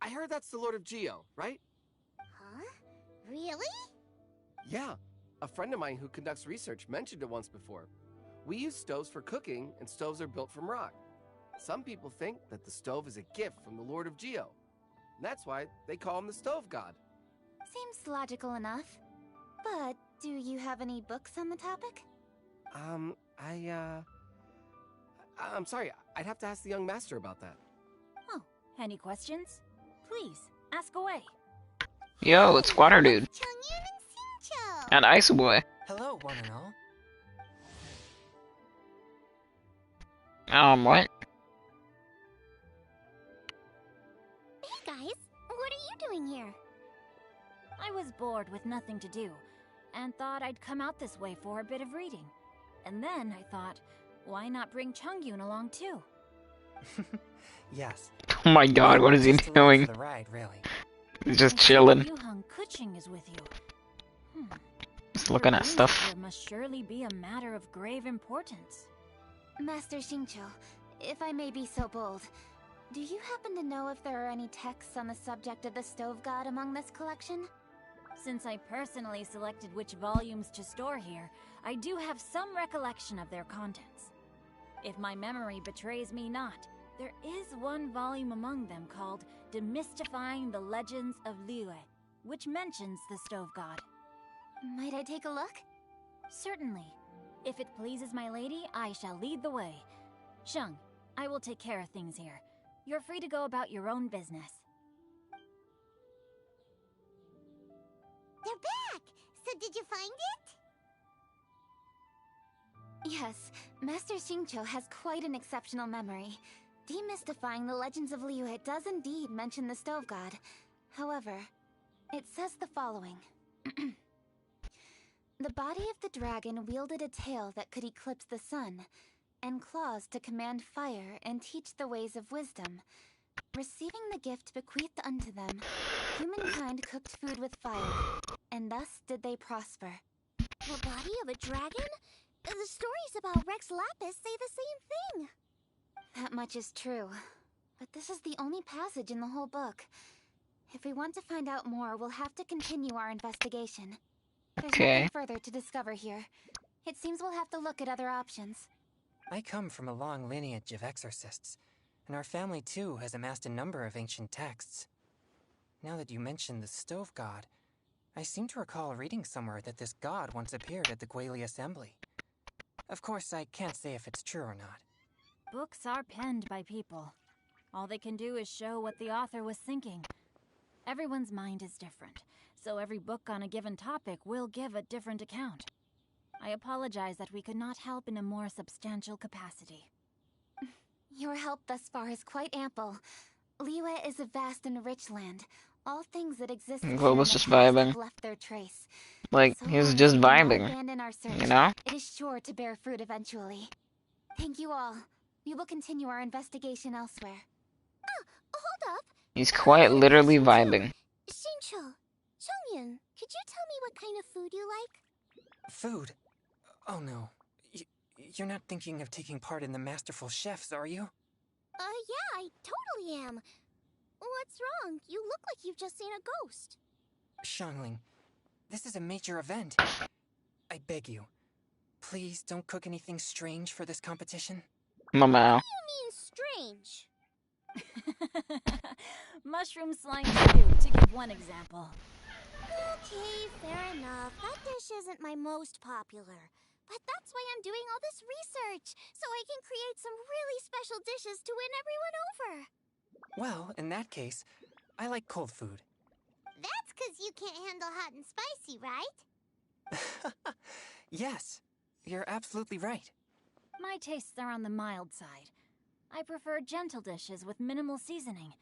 heard that's the Lord of Geo, right? Huh? Really? Yeah. A friend of mine who conducts research mentioned it once before. We use stoves for cooking, and stoves are built from rock. Some people think that the stove is a gift from the Lord of Geo. And that's why they call him the stove god. Seems logical enough. But do you have any books on the topic? I'm sorry, I'd have to ask the young master about that. Oh, any questions? Please, ask away. Yo, it's Water Dude. Chongyun and Xingqiu. And Ice Boy. Hello, one and all. What? Hey guys, what are you doing here? I was bored with nothing to do, and thought I'd come out this way for a bit of reading. And then I thought, why not bring Chongyun along too? Yes. Oh my god, what is he Just along doing? for the ride, really. He's just I see chilling. Yuheng Kuching is with you. Just looking at For you, stuff. There must surely be a matter of grave importance. Master Xingqiu, if I may be so bold, do you happen to know if there are any texts on the subject of the stove god among this collection? Since I personally selected which volumes to store here, I do have some recollection of their contents. If my memory betrays me not, There is one volume among them called Demystifying the Legends of Liyue, which mentions the Stove God. Might I take a look? Certainly. If it pleases my lady, I shall lead the way. Sheng, I will take care of things here. You're free to go about your own business. They're back! So did you find it? Yes, Master Xingqiu has quite an exceptional memory. Demystifying the Legends of Liyue does indeed mention the Stove God. However, it says the following. The body of the dragon wielded a tail that could eclipse the sun, and claws to command fire and teach the ways of wisdom. Receiving the gift bequeathed unto them, humankind cooked food with fire, and thus did they prosper. The body of a dragon? The stories about Rex Lapis say the same thing. That much is true, but this is the only passage in the whole book. If we want to find out more, we'll have to continue our investigation. There's nothing further to discover here. It seems we'll have to look at other options. I come from a long lineage of exorcists, and our family too has amassed a number of ancient texts. Now that you mention the Stove God, I seem to recall reading somewhere that this god once appeared at the Guili Assembly. Of course, I can't say if it's true or not. Books are penned by people. All they can do is show what the author was thinking. Everyone's mind is different, so every book on a given topic will give a different account. I apologize that we could not help in a more substantial capacity. Your help thus far is quite ample. Liyue is a vast and rich land. All things that exist Global's just vibing. have left their trace. Like, So he's long just as we do not vibing. abandon our search, You know? it is sure to bear fruit eventually. Thank you all. We will continue our investigation elsewhere. Hold up. He's quite literally vibing. Xingqiu, Chongyan, could you tell me what kind of food you like? Food? Oh no. You're not thinking of taking part in the Masterful Chefs, are you? Yeah, I totally am. What's wrong? You look like you've just seen a ghost. Xiangling, this is a major event. I beg you, please don't cook anything strange for this competition. Mama. What do you mean, strange? Mushroom slime stew, to give one example. Okay, fair enough. That dish isn't my most popular. But that's why I'm doing all this research, so I can create some really special dishes to win everyone over. Well, in that case, I like cold food. That's 'cause you can't handle hot and spicy, right? Yes, you're absolutely right. My tastes are on the mild side. I prefer gentle dishes with minimal seasoning.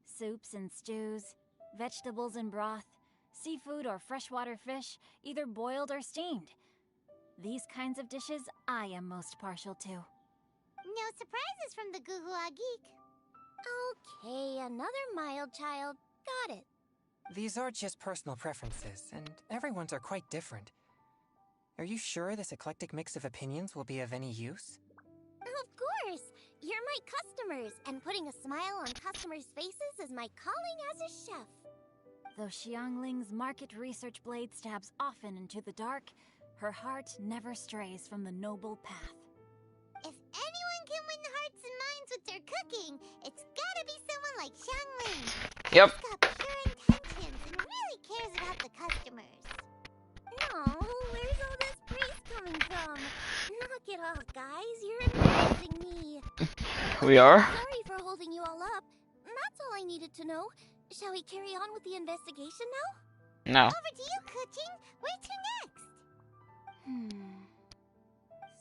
Soups and stews, vegetables and broth, seafood or freshwater fish, either boiled or steamed. These kinds of dishes I am most partial to. No surprises from the Guhua Geek. Okay, another mild child. Got it. These are just personal preferences, and everyone's are quite different. Are you sure this eclectic mix of opinions will be of any use? Of course! You're my customers, and putting a smile on customers' faces is my calling as a chef. Though Xiangling's market research blade stabs often into the dark, her heart never strays from the noble path. If anyone can win the hearts and minds with their cooking, it's gotta be someone like Xiangling. Yep. He's got pure intentions and really cares about the customers. No, where's all this praise coming from? Knock it off, guys. You're embarrassing me. We are? Sorry for holding you all up. That's all I needed to know. Shall we carry on with the investigation now? No. Over to you, Kuching. Where to next?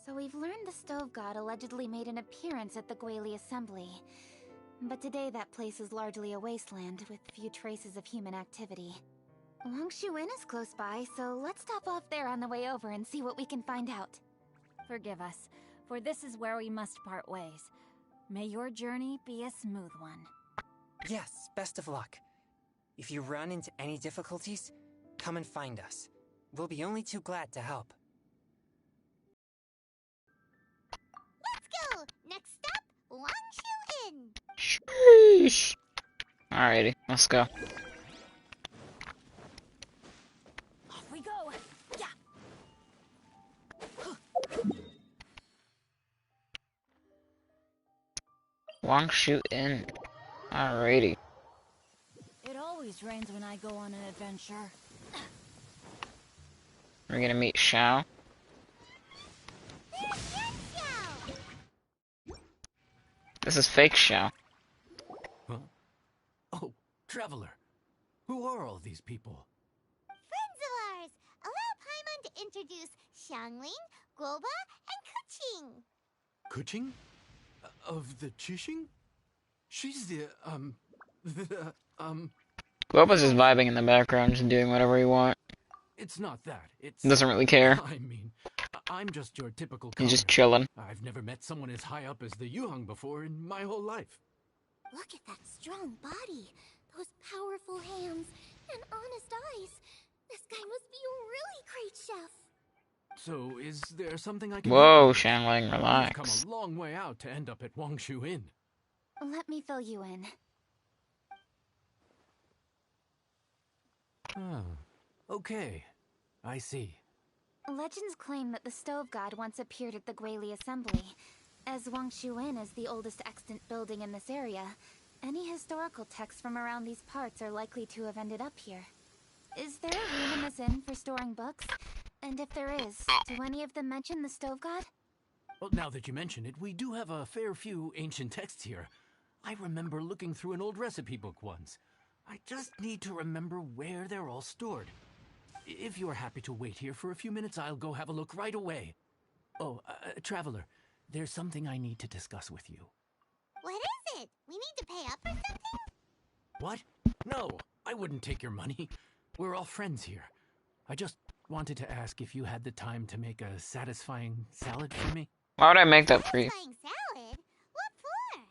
So we've learned the Stove God allegedly made an appearance at the Guili Assembly. But today that place is largely a wasteland with few traces of human activity. Longshu Inn is close by, so let's stop off there on the way over and see what we can find out. Forgive us, for this is where we must part ways. May your journey be a smooth one. Yes, best of luck. If you run into any difficulties, come and find us. We'll be only too glad to help. Let's go! Next stop, Longshu Inn. Sheesh. Alrighty, let's go. Off we go! Yeah! Wangshu Inn. Alrighty. It always rains when I go on an adventure. We're gonna meet Xiao. This is fake Xiao. Huh? Oh, Traveler. Who are all these people? Friends of ours! Allow Paimon to introduce Xiangling, Guoba, and Kuching. Kuching? Of the Chishing? She's the Guoba's just vibing in the background, just doing whatever he wants. It's not that. It's... He doesn't really care. I mean, I'm just your typical He's just commoner. chilling. I've never met someone as high up as the Yuheng before in my whole life. Look at that strong body, those powerful hands, and honest eyes. This guy must be a really great chef. So, is there something I can Whoa, do? Xiangling, You've relax. come a long way out to end up at Wangshu Inn. Let me fill you in. Oh, okay. I see. Legends claim that the Stove God once appeared at the Guili Assembly. As Wangshu Inn is the oldest extant building in this area, any historical texts from around these parts are likely to have ended up here. Is there a room in this inn for storing books? And if there is, do any of them mention the Stove God? Well, now that you mention it, we do have a fair few ancient texts here. I remember looking through an old recipe book once. I just need to remember where they're all stored. If you're happy to wait here for a few minutes, I'll go have a look right away. Oh, Traveler, there's something I need to discuss with you. What is it? We need to pay up or something? What? No, I wouldn't take your money. We're all friends here. I just wanted to ask if you had the time to make a satisfying salad for me. Why would I make that for you? Satisfying salad? What for?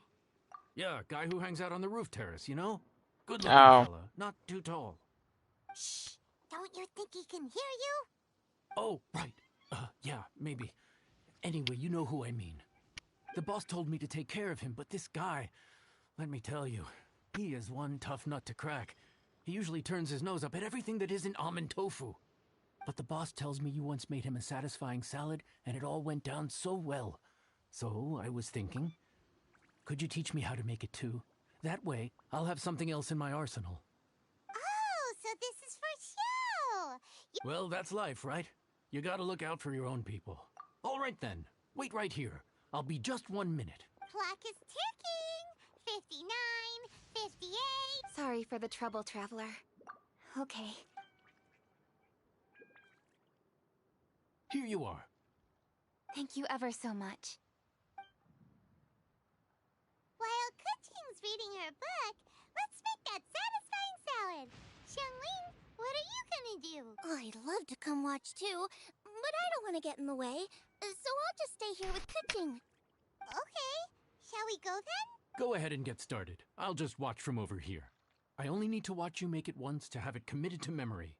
Yeah, guy who hangs out on the roof terrace, you know? Good-looking Oh. fella, not too tall. Shh! Don't you think he can hear you? Oh, right. Yeah, maybe. Anyway, you know who I mean. The boss told me to take care of him, but this guy, let me tell you, he is one tough nut to crack. He usually turns his nose up at everything that isn't almond tofu. But the boss tells me you once made him a satisfying salad, and it all went down so well. So, I was thinking, could you teach me how to make it too? That way, I'll have something else in my arsenal. Oh, so this is for show! Well, that's life, right? You gotta look out for your own people. All right then, wait right here. I'll be just 1 minute. Clock is ticking! 59, 58... Sorry for the trouble, Traveler. Okay. Here you are. Thank you ever so much. While Kuching's reading her book, let's make that satisfying salad. Xiangling, what are you gonna do? I'd love to come watch too, but I don't want to get in the way, so I'll just stay here with Kuching. Okay, shall we go then? Go ahead and get started. I'll just watch from over here. I only need to watch you make it once to have it committed to memory.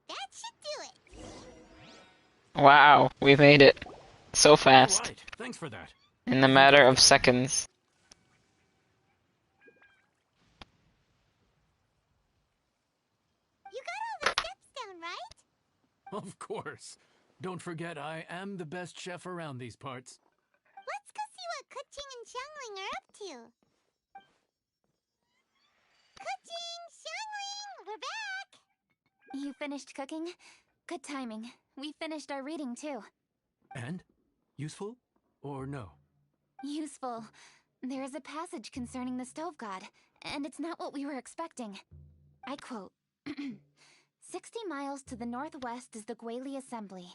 That should do it. Wow, we made it. So fast. All right, thanks for that. In the matter of seconds. You got all the steps down, right? Of course. Don't forget, I am the best chef around these parts. Let's go see what Kuching and Xiangling are up to. Kuching, Xiangling, we're back! You finished cooking? Good timing. We finished our reading too. And? Useful? Or no? Useful. There is a passage concerning the Stove God, and it's not what we were expecting. I quote, 60 miles to the northwest is the Guili Assembly.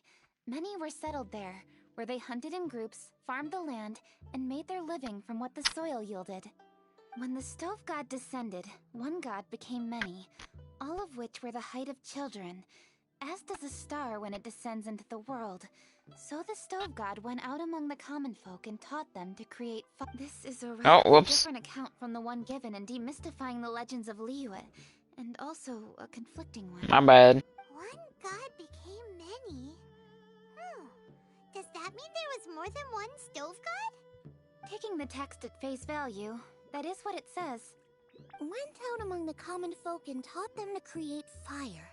Many were settled there, where they hunted in groups, farmed the land, and made their living from what the soil yielded. When the Stove God descended, one god became many, all of which were the height of children. As does a star when it descends into the world, so the Stove God went out among the common folk and taught them to create This is a radically different account from the one given in Demystifying the Legends of Liyue, and also a conflicting one. My bad. One god became many? Does that mean there was more than one Stove God? Taking the text at face value, that is what it says. Went out among the common folk and taught them to create fire.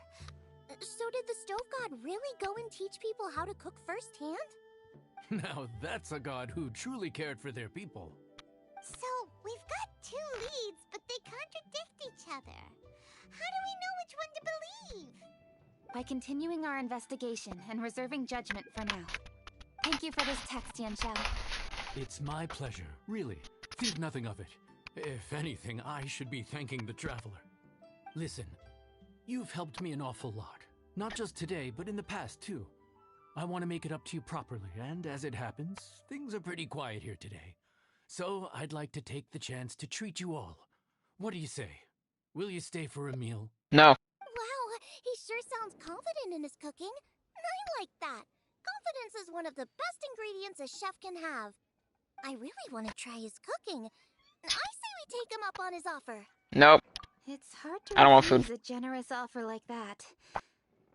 So did the Stove God really go and teach people how to cook firsthand? Now that's a god who truly cared for their people. So, we've got two leads, but they contradict each other. How do we know which one to believe? By continuing our investigation and reserving judgment for now. Thank you for this text, Yanxiao. It's my pleasure, really. Think nothing of it. If anything, I should be thanking the traveler. Listen, you've helped me an awful lot. Not just today, but in the past, too. I want to make it up to you properly, and as it happens, things are pretty quiet here today. So I'd like to take the chance to treat you all. What do you say? Will you stay for a meal? No. Wow, he sure sounds confident in his cooking. I like that. Confidence is one of the best ingredients a chef can have. I really want to try his cooking. I say we take him up on his offer. Nope. It's hard to I don't want food. refuse a generous offer like that.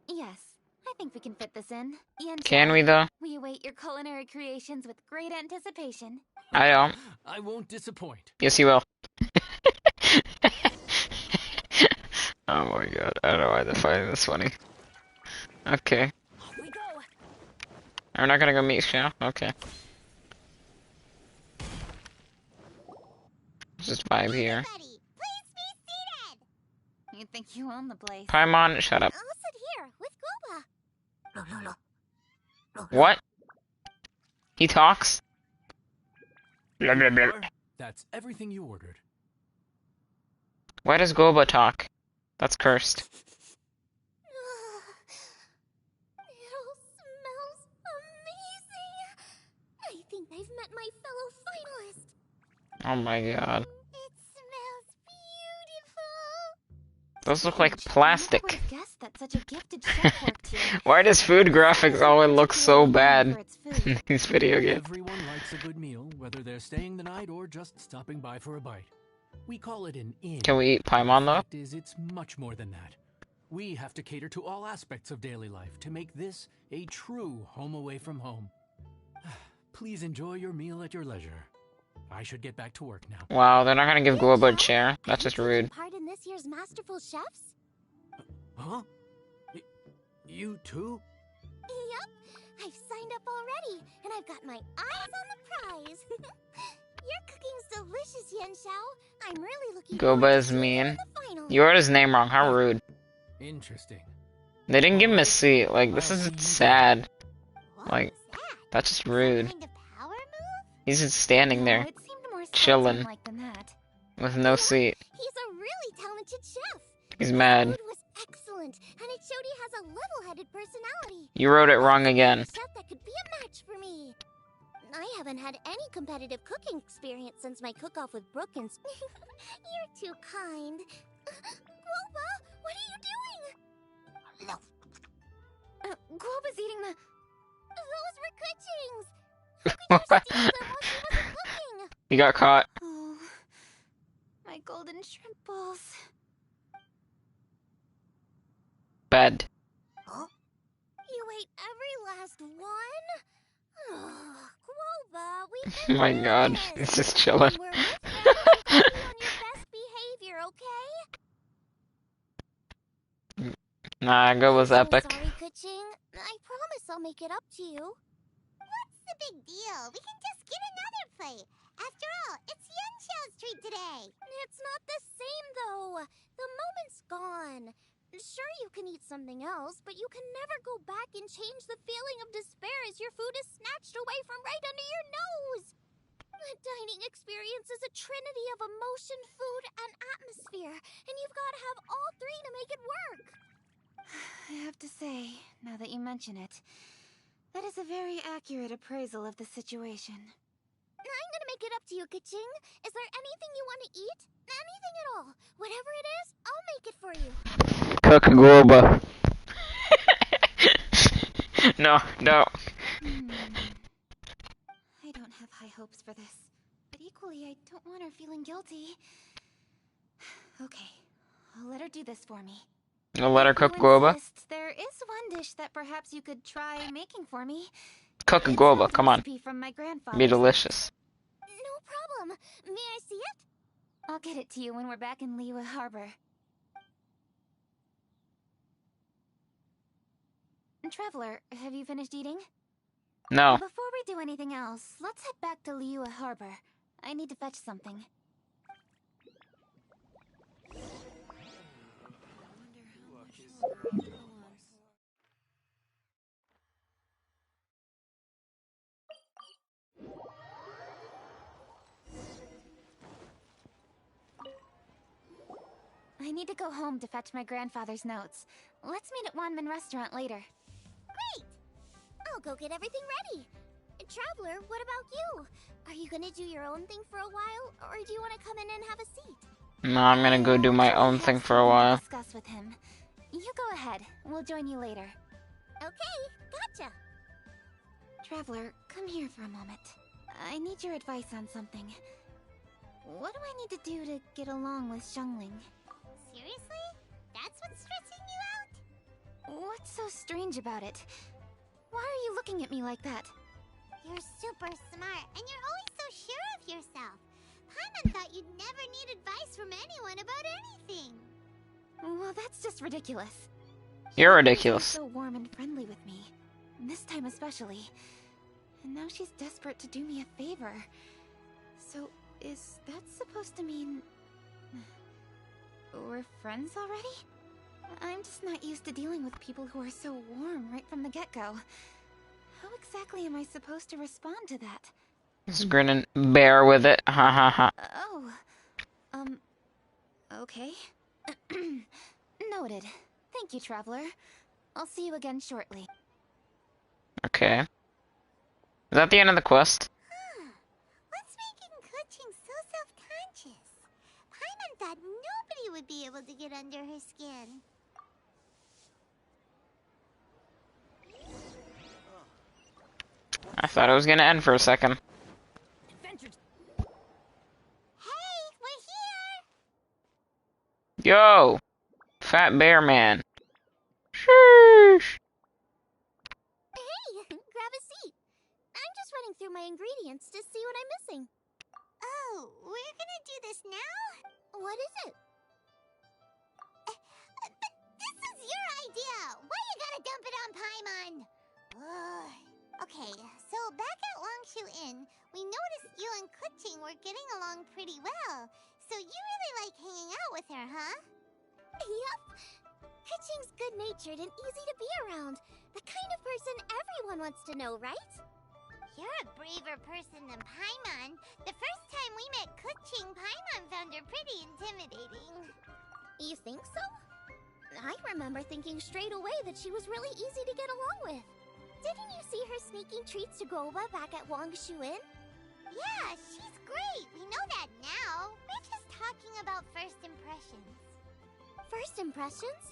Yes, I think we can fit this in. Yanxiao, Can we though? we await your culinary creations with great anticipation. I don't. I won't disappoint. Yes, you will. Oh my god, I don't know why they're fighting this funny. Okay. Off we go. We're not gonna go meet Xiao? Okay. Just vibe here. Everybody, please be seated! You think you own the place? Paimon, shut up. I'll sit here with Guoba. What? He talks? Blah, blah, blah. That's everything you ordered. Why does Goba talk? That's cursed. It all smells amazing. I think I've met my fellow finalist. Oh my god. It smells beautiful! Those look like I would plastic. have guessed that such a gifted chef worked here. Why does food graphics always look so bad For its food. in these video games? Everyone likes a good meal, whether they're staying the night or just stopping by for a bite. We call it an inn. Can we eat Paimon though? The fact is, it's much more than that. We have to cater to all aspects of daily life to make this a true home away from home. Please enjoy your meal at your leisure. I should get back to work now. Wow, they're not gonna give Goba a chair. That's just rude. Part in this year's Masterful Chefs? Huh? You too? Yep, I've signed up already, and I've got my eyes on the prize. Your cooking's delicious, Yanxiao. I'm really looking forward Goba to is seeing you in mean. the final. You wrote his name wrong. How rude. Interesting. They didn't give him a seat. Like, this is sad. What Like, was that? that's just rude. Kind of power move? He's just standing No, there it seemed more chilling. Spartan-like than that. with no seat. He's a really talented chef. He's The mad. food was excellent, and it showed he has a level-headed personality. You wrote it wrong again. A chef that could be a match for me. I haven't had any competitive cooking experience since my cook-off with Brookins. You're too kind. Guoba, what are you doing? Guoba's eating the... Those were Kuchings. How could you steal them while she wasn't looking? He got caught. Oh, my golden shrimp balls. Bad. You ate every last one? Oh, Guoba, we've Oh been my through god, this. he's just chilling. When we're with friends, you be on your best behavior, okay? Nah, Go was I'm epic. sorry, Kuching. I promise I'll make it up to you. What's the big deal? We can just get another plate. After all, it's Yanxiao's treat today. It's not the same, though. The moment's gone. Sure, you can eat something else, but you can never go back and change the feeling of despair as your food is snatched away from right under your nose. The dining experience is a trinity of emotion, food, and atmosphere, and you've got to have all three to make it work. I have to say, now that you mention it, that is a very accurate appraisal of the situation. I'm gonna make it up to you, Kuching. Is there anything you want to eat? Anything at all. Whatever it is, I'll make it for you. Cook Goba. No, no. I don't have high hopes for this, but equally I don't want her feeling guilty. Okay, I'll let her do this for me. You'll let her cook If you Goba? insist, there is one dish that perhaps you could try making for me. Cook It's Goba, a come on. recipe from my grandfather. Be delicious. No problem. May I see it? I'll get it to you when we're back in Liyue Harbor. Traveler, have you finished eating? No. Before we do anything else, let's head back to Liyue Harbor. I need to fetch something. I need to go home to fetch my grandfather's notes. Let's meet at Wanman Restaurant later. Great! I'll go get everything ready. Traveler, what about you? Are you gonna do your own thing for a while, or do you want to come in and have a seat? No, I'm gonna go do my own thing for a while. Discuss with him. You go ahead. We'll join you later. Okay, gotcha. Traveler, come here for a moment. I need your advice on something. What do I need to do to get along with Xiangling? Seriously? That's what's stressing you out? What's so strange about it? Why are you looking at me like that? You're super smart, and you're always so sure of yourself. Paimon thought you'd never need advice from anyone about anything. Well, that's just ridiculous. You're ridiculous. She's so warm and friendly with me. This time especially. And now she's desperate to do me a favor. So, is that supposed to mean... we're friends already? I'm just not used to dealing with people who are so warm right from the get-go. How exactly am I supposed to respond to that? Just grin and bear with it. Ha ha ha. Okay. Noted. Thank you, Traveler. I'll see you again shortly. Okay. Is that the end of the quest? What's making Keqing so self-conscious? Paimon thought nobody would be able to get under her skin. I thought it was gonna end for a second. Hey, we're here! Yo! Fat bear man. Sheesh! Hey, grab a seat. I'm just running through my ingredients to see what I'm missing. Oh, we're gonna do this now? What is it? But this is your idea! Why you gotta dump it on Paimon? Ugh. Okay, so back at Longshu Inn, we noticed you and Keqing were getting along pretty well. So you really like hanging out with her, huh? Yep. Keqing's good-natured and easy to be around. The kind of person everyone wants to know, right? You're a braver person than Paimon. The first time we met Keqing, Paimon found her pretty intimidating. You think so? I remember thinking straight away that she was really easy to get along with. Didn't you see her sneaking treats to Goba back at Longshu Inn? Yeah, she's great. We know that now. We're just talking about first impressions. First impressions?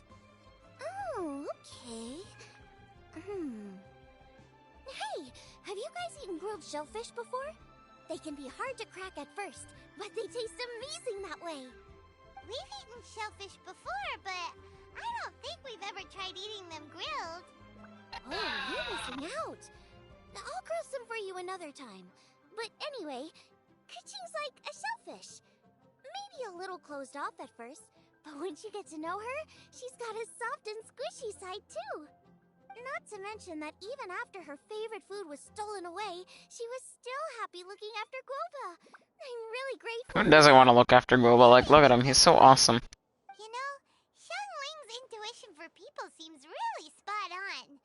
Oh, okay. Hey, have you guys eaten grilled shellfish before? They can be hard to crack at first, but they taste amazing that way. We've eaten shellfish before, but I don't think we've ever tried eating them grilled. Oh, you're missing out. I'll grill some for you another time. But anyway, Keqing's like a shellfish. Maybe a little closed off at first, but once you get to know her, she's got a soft and squishy side too. Not to mention that even after her favorite food was stolen away, she was still happy looking after Goba. I'm really grateful. Who doesn't want to look after Goba? Like, look at him. He's so awesome. You know, Xiangling's intuition for people seems really spot on.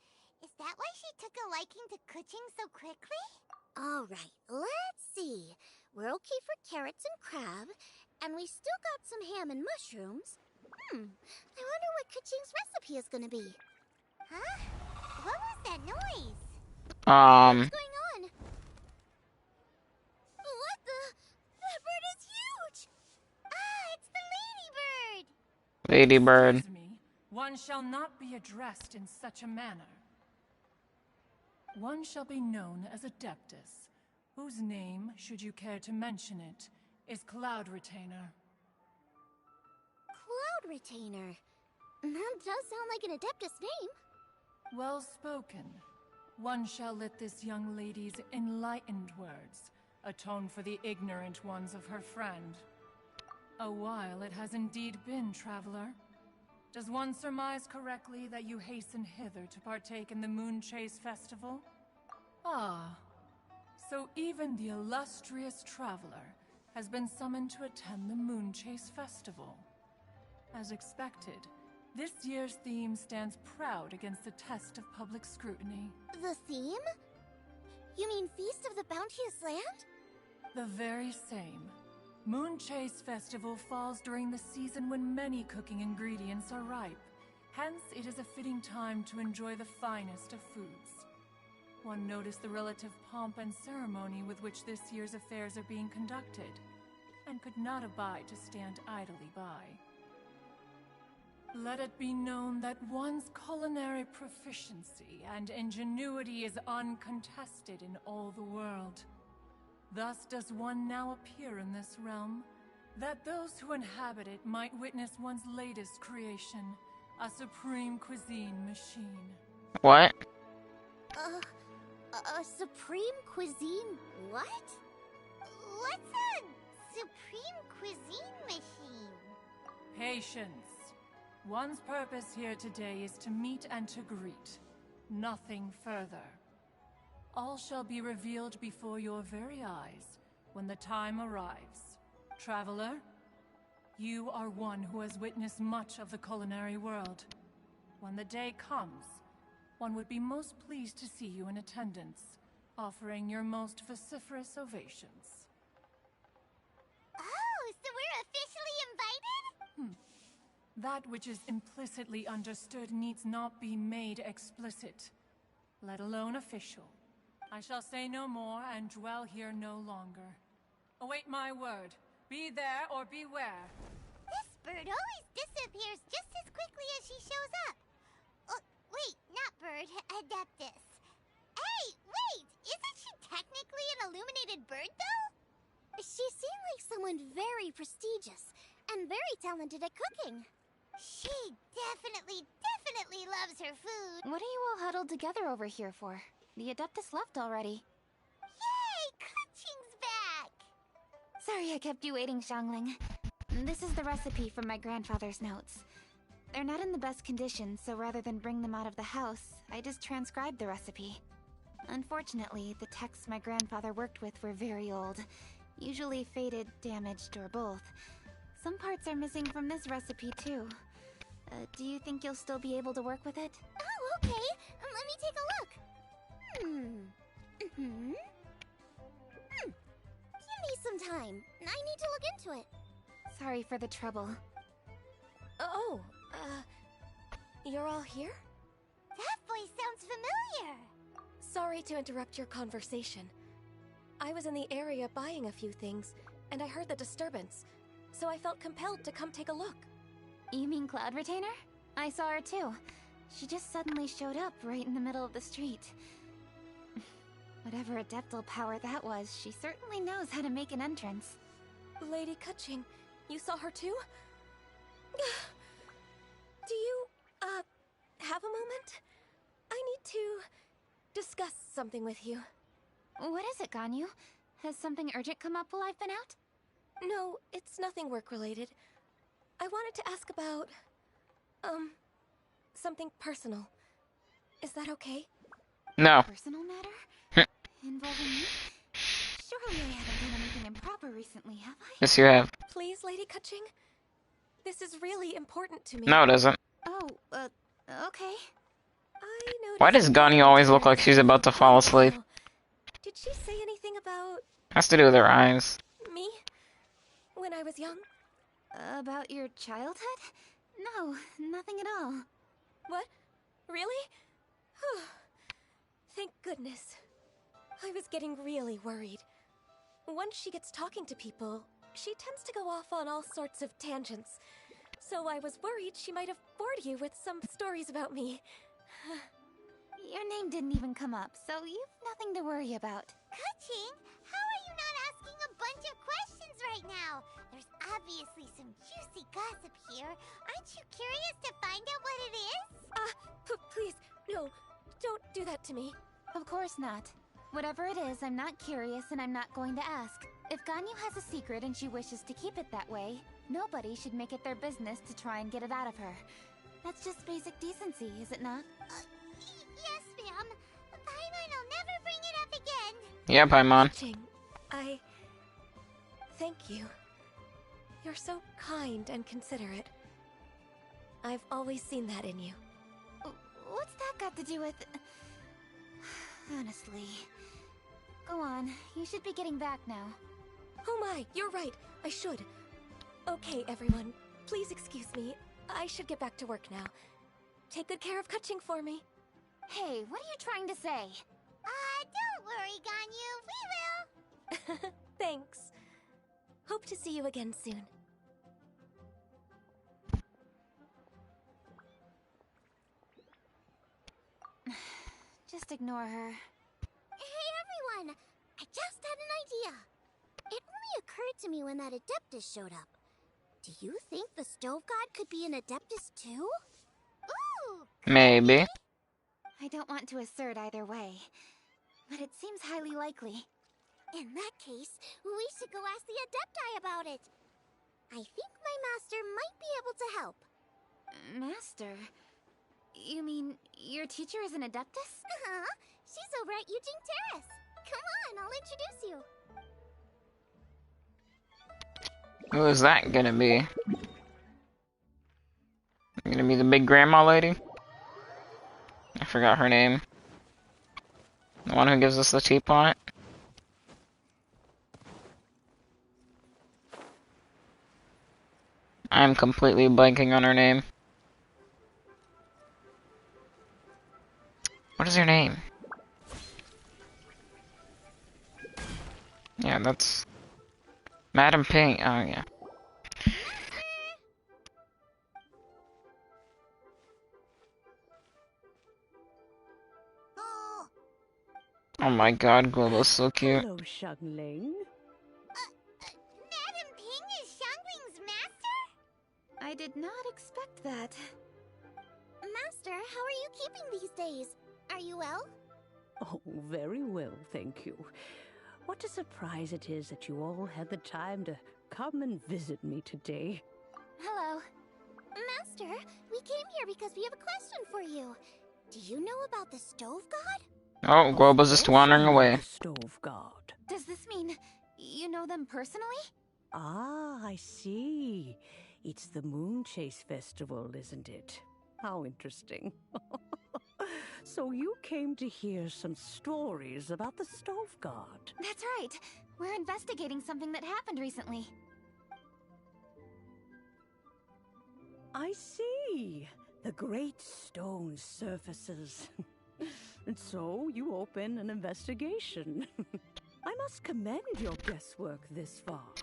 Is that why she took a liking to Keqing so quickly? Alright, let's see. We're okay for carrots and crab, and we still got some ham and mushrooms. I wonder what Keqing's recipe is gonna be. Huh? What was that noise? What's going on? What the? That bird is huge! Ah, it's the ladybird! Ladybird. Excuse me, one shall not be addressed in such a manner. One shall be known as Adeptus, whose name, should you care to mention it, is Cloud Retainer. Cloud Retainer? That does sound like an Adeptus name. Well spoken. One shall let this young lady's enlightened words atone for the ignorant ones of her friend. A while it has indeed been, traveler. Does one surmise correctly that you hasten hither to partake in the Moonchase festival? Ah, so So even the illustrious traveler has been summoned to attend the Moonchase festival. As expected, this year's theme stands proud against the test of public scrutiny. The theme? You mean Feast of the Bounteous Land? The very same. Moonchase Festival falls during the season when many cooking ingredients are ripe. Hence, it is a fitting time to enjoy the finest of foods. One noticed the relative pomp and ceremony with which this year's affairs are being conducted, and could not abide to stand idly by. Let it be known that one's culinary proficiency and ingenuity is uncontested in all the world. Thus does one now appear in this realm, that those who inhabit it might witness one's latest creation, a supreme cuisine machine. What? A supreme cuisine what? What's a supreme cuisine machine? Patience. One's purpose here today is to meet and to greet. Nothing further. All shall be revealed before your very eyes when the time arrives. Traveler, you are one who has witnessed much of the culinary world. When the day comes, one would be most pleased to see you in attendance, offering your most vociferous ovations. Oh, so we're officially invited? That which is implicitly understood needs not be made explicit, let alone official. I shall say no more and dwell here no longer. Await my word. Be there or beware. This bird always disappears just as quickly as she shows up. Oh, wait, not bird, Adeptus. Hey, wait! Isn't she technically an illuminated bird, though? She seemed like someone very prestigious and very talented at cooking. She definitely loves her food. What are you all huddled together over here for? The Adeptus left already. Yay! Kuching's back! Sorry I kept you waiting, Xiangling. This is the recipe from my grandfather's notes. They're not in the best condition, so rather than bring them out of the house, I just transcribed the recipe. Unfortunately, the texts my grandfather worked with were very old. Usually faded, damaged, or both. Some parts are missing from this recipe, too. Do you think you'll still be able to work with it? Oh, okay. Let me take a look. Give me some time. I need to look into it. Sorry for the trouble. You're all here? That voice sounds familiar. Sorry to interrupt your conversation. I was in the area buying a few things, and I heard the disturbance, so I felt compelled to come take a look. You mean Cloud Retainer? I saw her too. She just suddenly showed up right in the middle of the street. Whatever adeptal power that was, she certainly knows how to make an entrance. Lady Kuching, you saw her too? Do you, have a moment? I need to discuss something with you. What is it, Ganyu? Has something urgent come up while I've been out? No, it's nothing work-related. I wanted to ask about, something personal. Is that okay? No. Personal matter? Involving me? Surely I haven't done anything improper recently, have I? Yes, you have. Please, Lady Kuching. This is really important to me. No, it isn't. Oh, okay. Why does Ganyu always look like she's about to fall asleep? Did she say anything about Has to do with her eyes. me when I was young? About your childhood? No, nothing at all. What? Really? Thank goodness. I was getting really worried. Once she gets talking to people, she tends to go off on all sorts of tangents. So I was worried she might have bored you with some stories about me. Your name didn't even come up, so you've nothing to worry about. Kuching, how are you not asking a bunch of questions right now? There's obviously some juicy gossip here. Aren't you curious to find out what it is? Please, no, don't do that to me. Of course not. Whatever it is, I'm not curious and I'm not going to ask. If Ganyu has a secret and she wishes to keep it that way, nobody should make it their business to try and get it out of her. That's just basic decency, is it not? Yes, ma'am. Paimon will never bring it up again. Yeah, Paimon. I... Thank you. You're so kind and considerate. I've always seen that in you. What's that got to do with... Honestly. Go on, you should be getting back now. Oh my, you're right. I should. Okay, everyone. Please excuse me. I should get back to work now. Take good care of Kaching for me. Hey, what are you trying to say? Don't worry, Ganyu. We will. Thanks. Hope to see you again soon. Just ignore her. Hey, everyone. I just had an idea. It only occurred to me when that Adeptus showed up. Do you think the Stove God could be an Adeptus too? Ooh! Maybe. I don't want to assert either way, but it seems highly likely. In that case, we should go ask the Adepti about it. I think my master might be able to help. Master? You mean your teacher is an Adeptus? Uh-huh. She's over at Eugene Terrace. Come on, I'll introduce you. Who is that gonna be? Gonna be the big grandma lady? I forgot her name. The one who gives us the teapot? I'm completely blanking on her name. What is her name? Yeah, that's... Madam Pink. Oh, yeah. Oh my god, Globo's so cute. Hello, Xiangling. Madam Ping is Xiangling's master? I did not expect that. Master, how are you keeping these days? Are you well? Oh, very well, thank you. What a surprise it is that you all had the time to come and visit me today. Hello. Master, we came here because we have a question for you. Do you know about the Stove God? Oh, Globo's just wandering away. Stove God. Does this mean you know them personally? Ah, I see. It's the Moonchase festival, isn't it? How interesting. So you came to hear some stories about the Stove God. That's right. We're investigating something that happened recently. I see. The great stone surfaces. And so you open an investigation. I must commend your guesswork this far.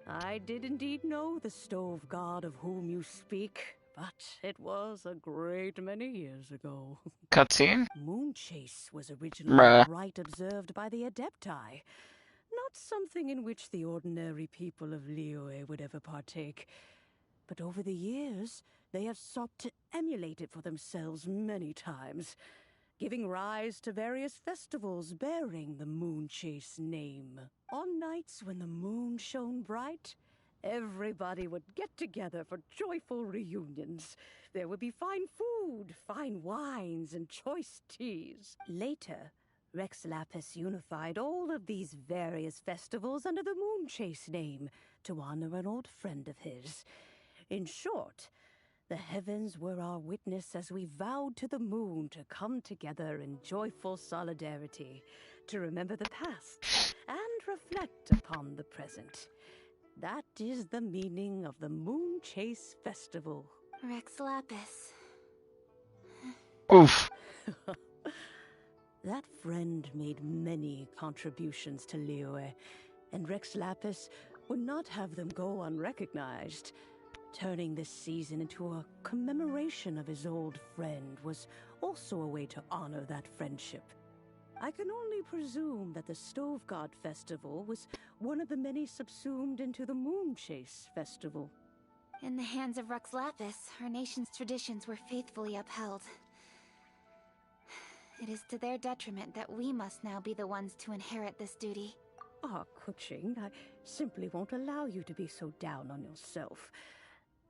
I did indeed know the Stove God of whom you speak, but it was a great many years ago. Cutscene? Moonchase was originally a rite observed by the Adepti, not something in which the ordinary people of Liyue would ever partake. But over the years, they have sought to emulate it for themselves many times, giving rise to various festivals bearing the Moonchase name. On nights when the moon shone bright, everybody would get together for joyful reunions. There would be fine food, fine wines, and choice teas. Later, Rex Lapis unified all of these various festivals under the Moonchase name to honor an old friend of his. In short, the heavens were our witness as we vowed to the moon to come together in joyful solidarity, to remember the past and reflect upon the present. That is the meaning of the Moonchase Festival. Rex Lapis. Oof. That friend made many contributions to Liyue, and Rex Lapis would not have them go unrecognized. Turning this season into a commemoration of his old friend was also a way to honor that friendship. I can only presume that the Stove God Festival was one of the many subsumed into the Moonchase Festival. In the hands of Rex Lapis, our nation's traditions were faithfully upheld. It is to their detriment that we must now be the ones to inherit this duty. Ah, Kuching, I simply won't allow you to be so down on yourself.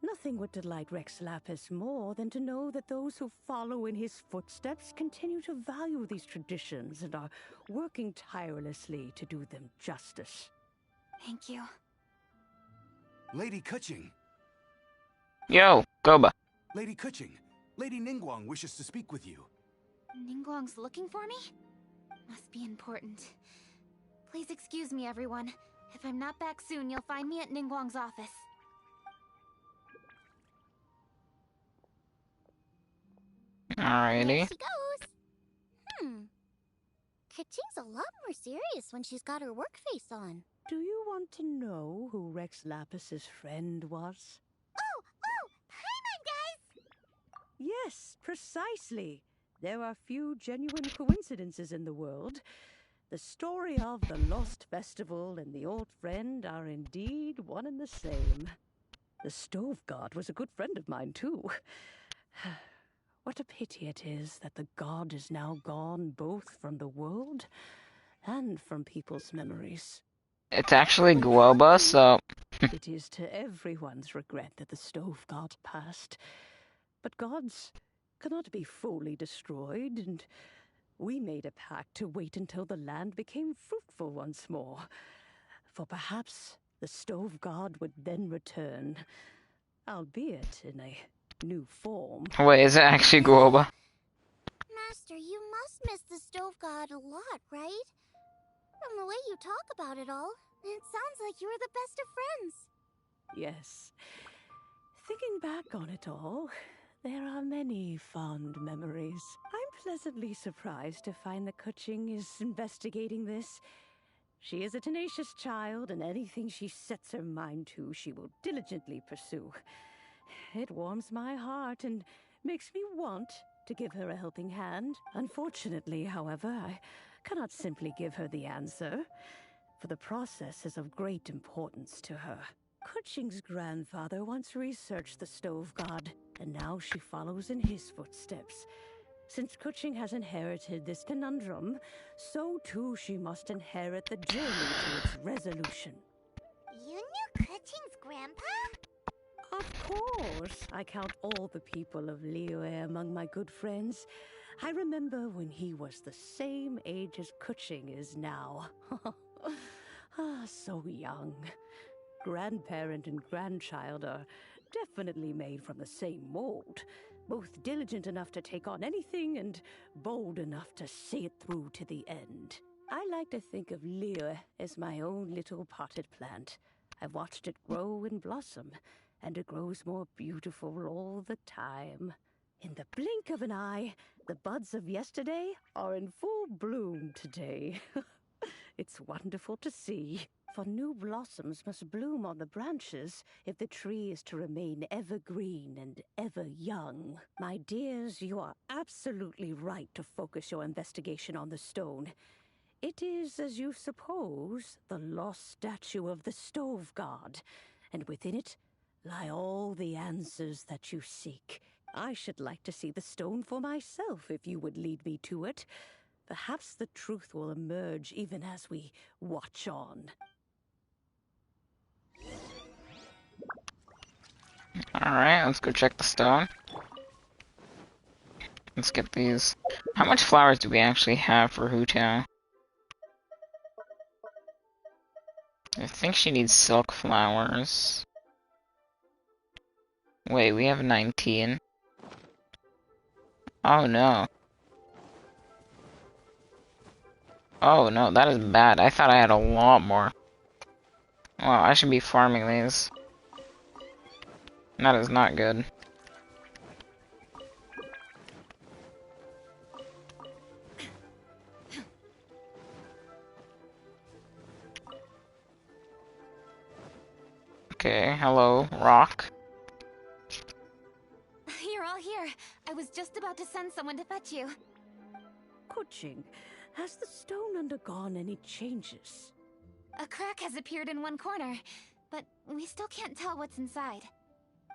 Nothing would delight Rex Lapis more than to know that those who follow in his footsteps continue to value these traditions and are working tirelessly to do them justice. Thank you. Lady Kuching. Yo, Goba. Lady Kuching. Lady Ningguang wishes to speak with you. Ningguang's looking for me? Must be important. Please excuse me, everyone. If I'm not back soon, you'll find me at Ningguang's office. There Alrighty. she goes. Kaching's a lot more serious when she's got her work face on. Do you want to know who Rex Lapis's friend was? Oh! Hi, guys! Yes, precisely. There are few genuine coincidences in the world. The story of the Lost Festival and the old friend are indeed one and the same. The Stove God was a good friend of mine, too. What a pity it is that the god is now gone both from the world and from people's memories. It's actually Guoba, so... It is to everyone's regret that the Stove God passed. But gods cannot be fully destroyed, and we made a pact to wait until the land became fruitful once more. For perhaps the Stove God would then return, albeit in a new form. Wait, is it actually Guoba? Master, you must miss the Stove God a lot, right? From the way you talk about it all, it sounds like you were the best of friends. Yes. Thinking back on it all, there are many fond memories. I'm pleasantly surprised to find that Kuching is investigating this. She is a tenacious child, and anything she sets her mind to, she will diligently pursue. It warms my heart and makes me want to give her a helping hand. Unfortunately, however, I cannot simply give her the answer, for the process is of great importance to her. Kuching's grandfather once researched the Stove God, and now she follows in his footsteps. Since Kuching has inherited this conundrum, so too she must inherit the journey to its resolution. You knew Kuching's grandpa? Of course, I count all the people of Liyue among my good friends. I remember when he was the same age as Kuching is now. So young. Grandparent and grandchild are definitely made from the same mold. Both diligent enough to take on anything and bold enough to see it through to the end. I like to think of Liyue as my own little potted plant. I've watched it grow and blossom, and it grows more beautiful all the time. In the blink of an eye, the buds of yesterday are in full bloom today. It's wonderful to see. For new blossoms must bloom on the branches if the tree is to remain evergreen and ever young. My dears, you are absolutely right to focus your investigation on the stone. It is, as you suppose, the lost statue of the Stove God, and within it lie all the answers that you seek. I should like to see the stone for myself if you would lead me to it. Perhaps the truth will emerge even as we watch on. Alright, let's go check the stone. Let's get these. How much flowers do we actually have for Hutao? I think she needs silk flowers. Wait, we have 19. Oh no. Oh no, that is bad. I thought I had a lot more. Wow, I should be farming these. That is not good. Okay, hello, rock. You're all here. I was just about to send someone to fetch you. Kuching, has the stone undergone any changes? A crack has appeared in one corner, but we still can't tell what's inside.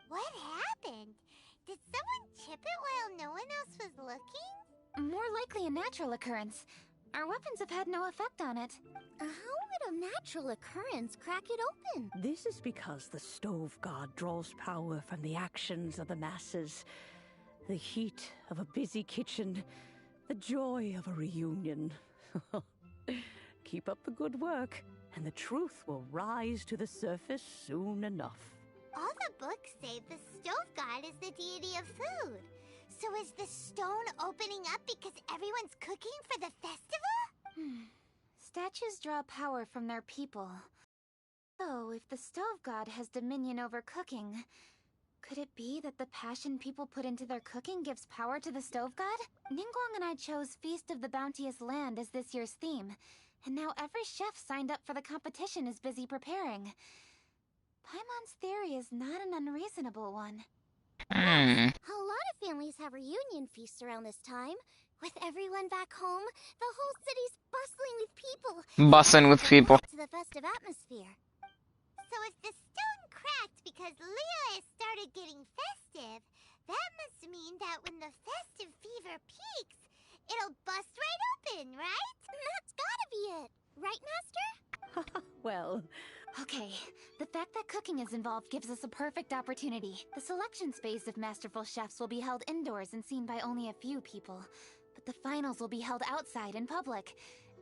What happened? Did someone chip it while no one else was looking? More likely a natural occurrence. Our weapons have had no effect on it. How would a natural occurrence crack it open? This is because the stove god draws power from the actions of the masses. The heat of a busy kitchen, the joy of a reunion. Keep up the good work, and the truth will rise to the surface soon enough. All the books say the stove god is the deity of food. So is the stone opening up because everyone's cooking for the festival? Statues draw power from their people. So, if the stove god has dominion over cooking, could it be that the passion people put into their cooking gives power to the stove god? Ningguang and I chose Feast of the Bounteous Land as this year's theme, and now every chef signed up for the competition is busy preparing. Paimon's theory is not an unreasonable one. A lot of families have reunion feasts around this time. With everyone back home, the whole city's bustling with people. Bussin' with people. To the festive atmosphere. So if the stone cracked because Leo has started getting festive, that must mean that when the festive fever peaks, it'll bust right open, right? That's gotta be it. Right, Master? Well... Okay, the fact that cooking is involved gives us a perfect opportunity. The selection phase of Masterful Chefs will be held indoors and seen by only a few people. But the finals will be held outside in public.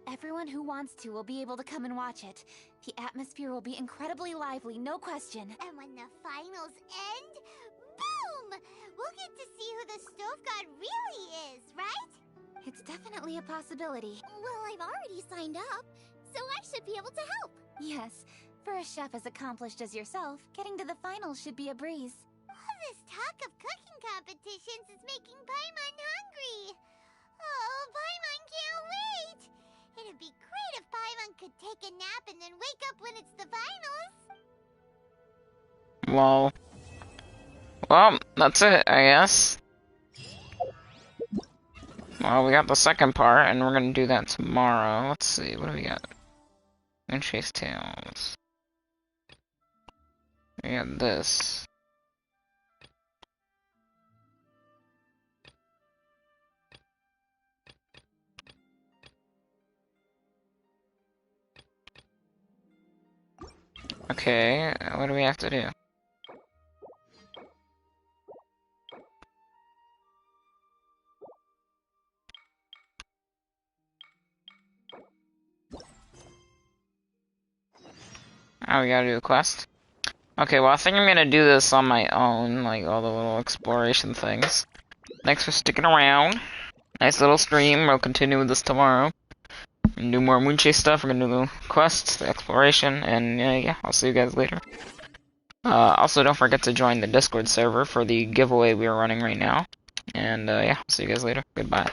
Everyone who wants to will be able to come and watch it. The atmosphere will be incredibly lively, no question. And when the finals end, boom! We'll get to see who the stove god really is, right? It's definitely a possibility. Well, I've already signed up, so I should be able to help. Yes, for a chef as accomplished as yourself, getting to the finals should be a breeze. All this talk of cooking competitions is making Paimon hungry. Oh, Paimon can't wait! It'd be great if Paimon could take a nap and then wake up when it's the finals. Well, that's it, I guess. Well, we got the second part, and we're gonna do that tomorrow. Let's see, what do we got? Moonchase Tales. We got this. Okay, what do we have to do? Oh, we gotta do a quest? Okay, well, I think I'm gonna do this on my own, like all the little exploration things. Thanks for sticking around. Nice little stream. We'll continue with this tomorrow. And do more Moonchase stuff. We're gonna do the quests, the exploration, and yeah, I'll see you guys later. Also, don't forget to join the Discord server for the giveaway we are running right now. And yeah, I'll see you guys later. Goodbye.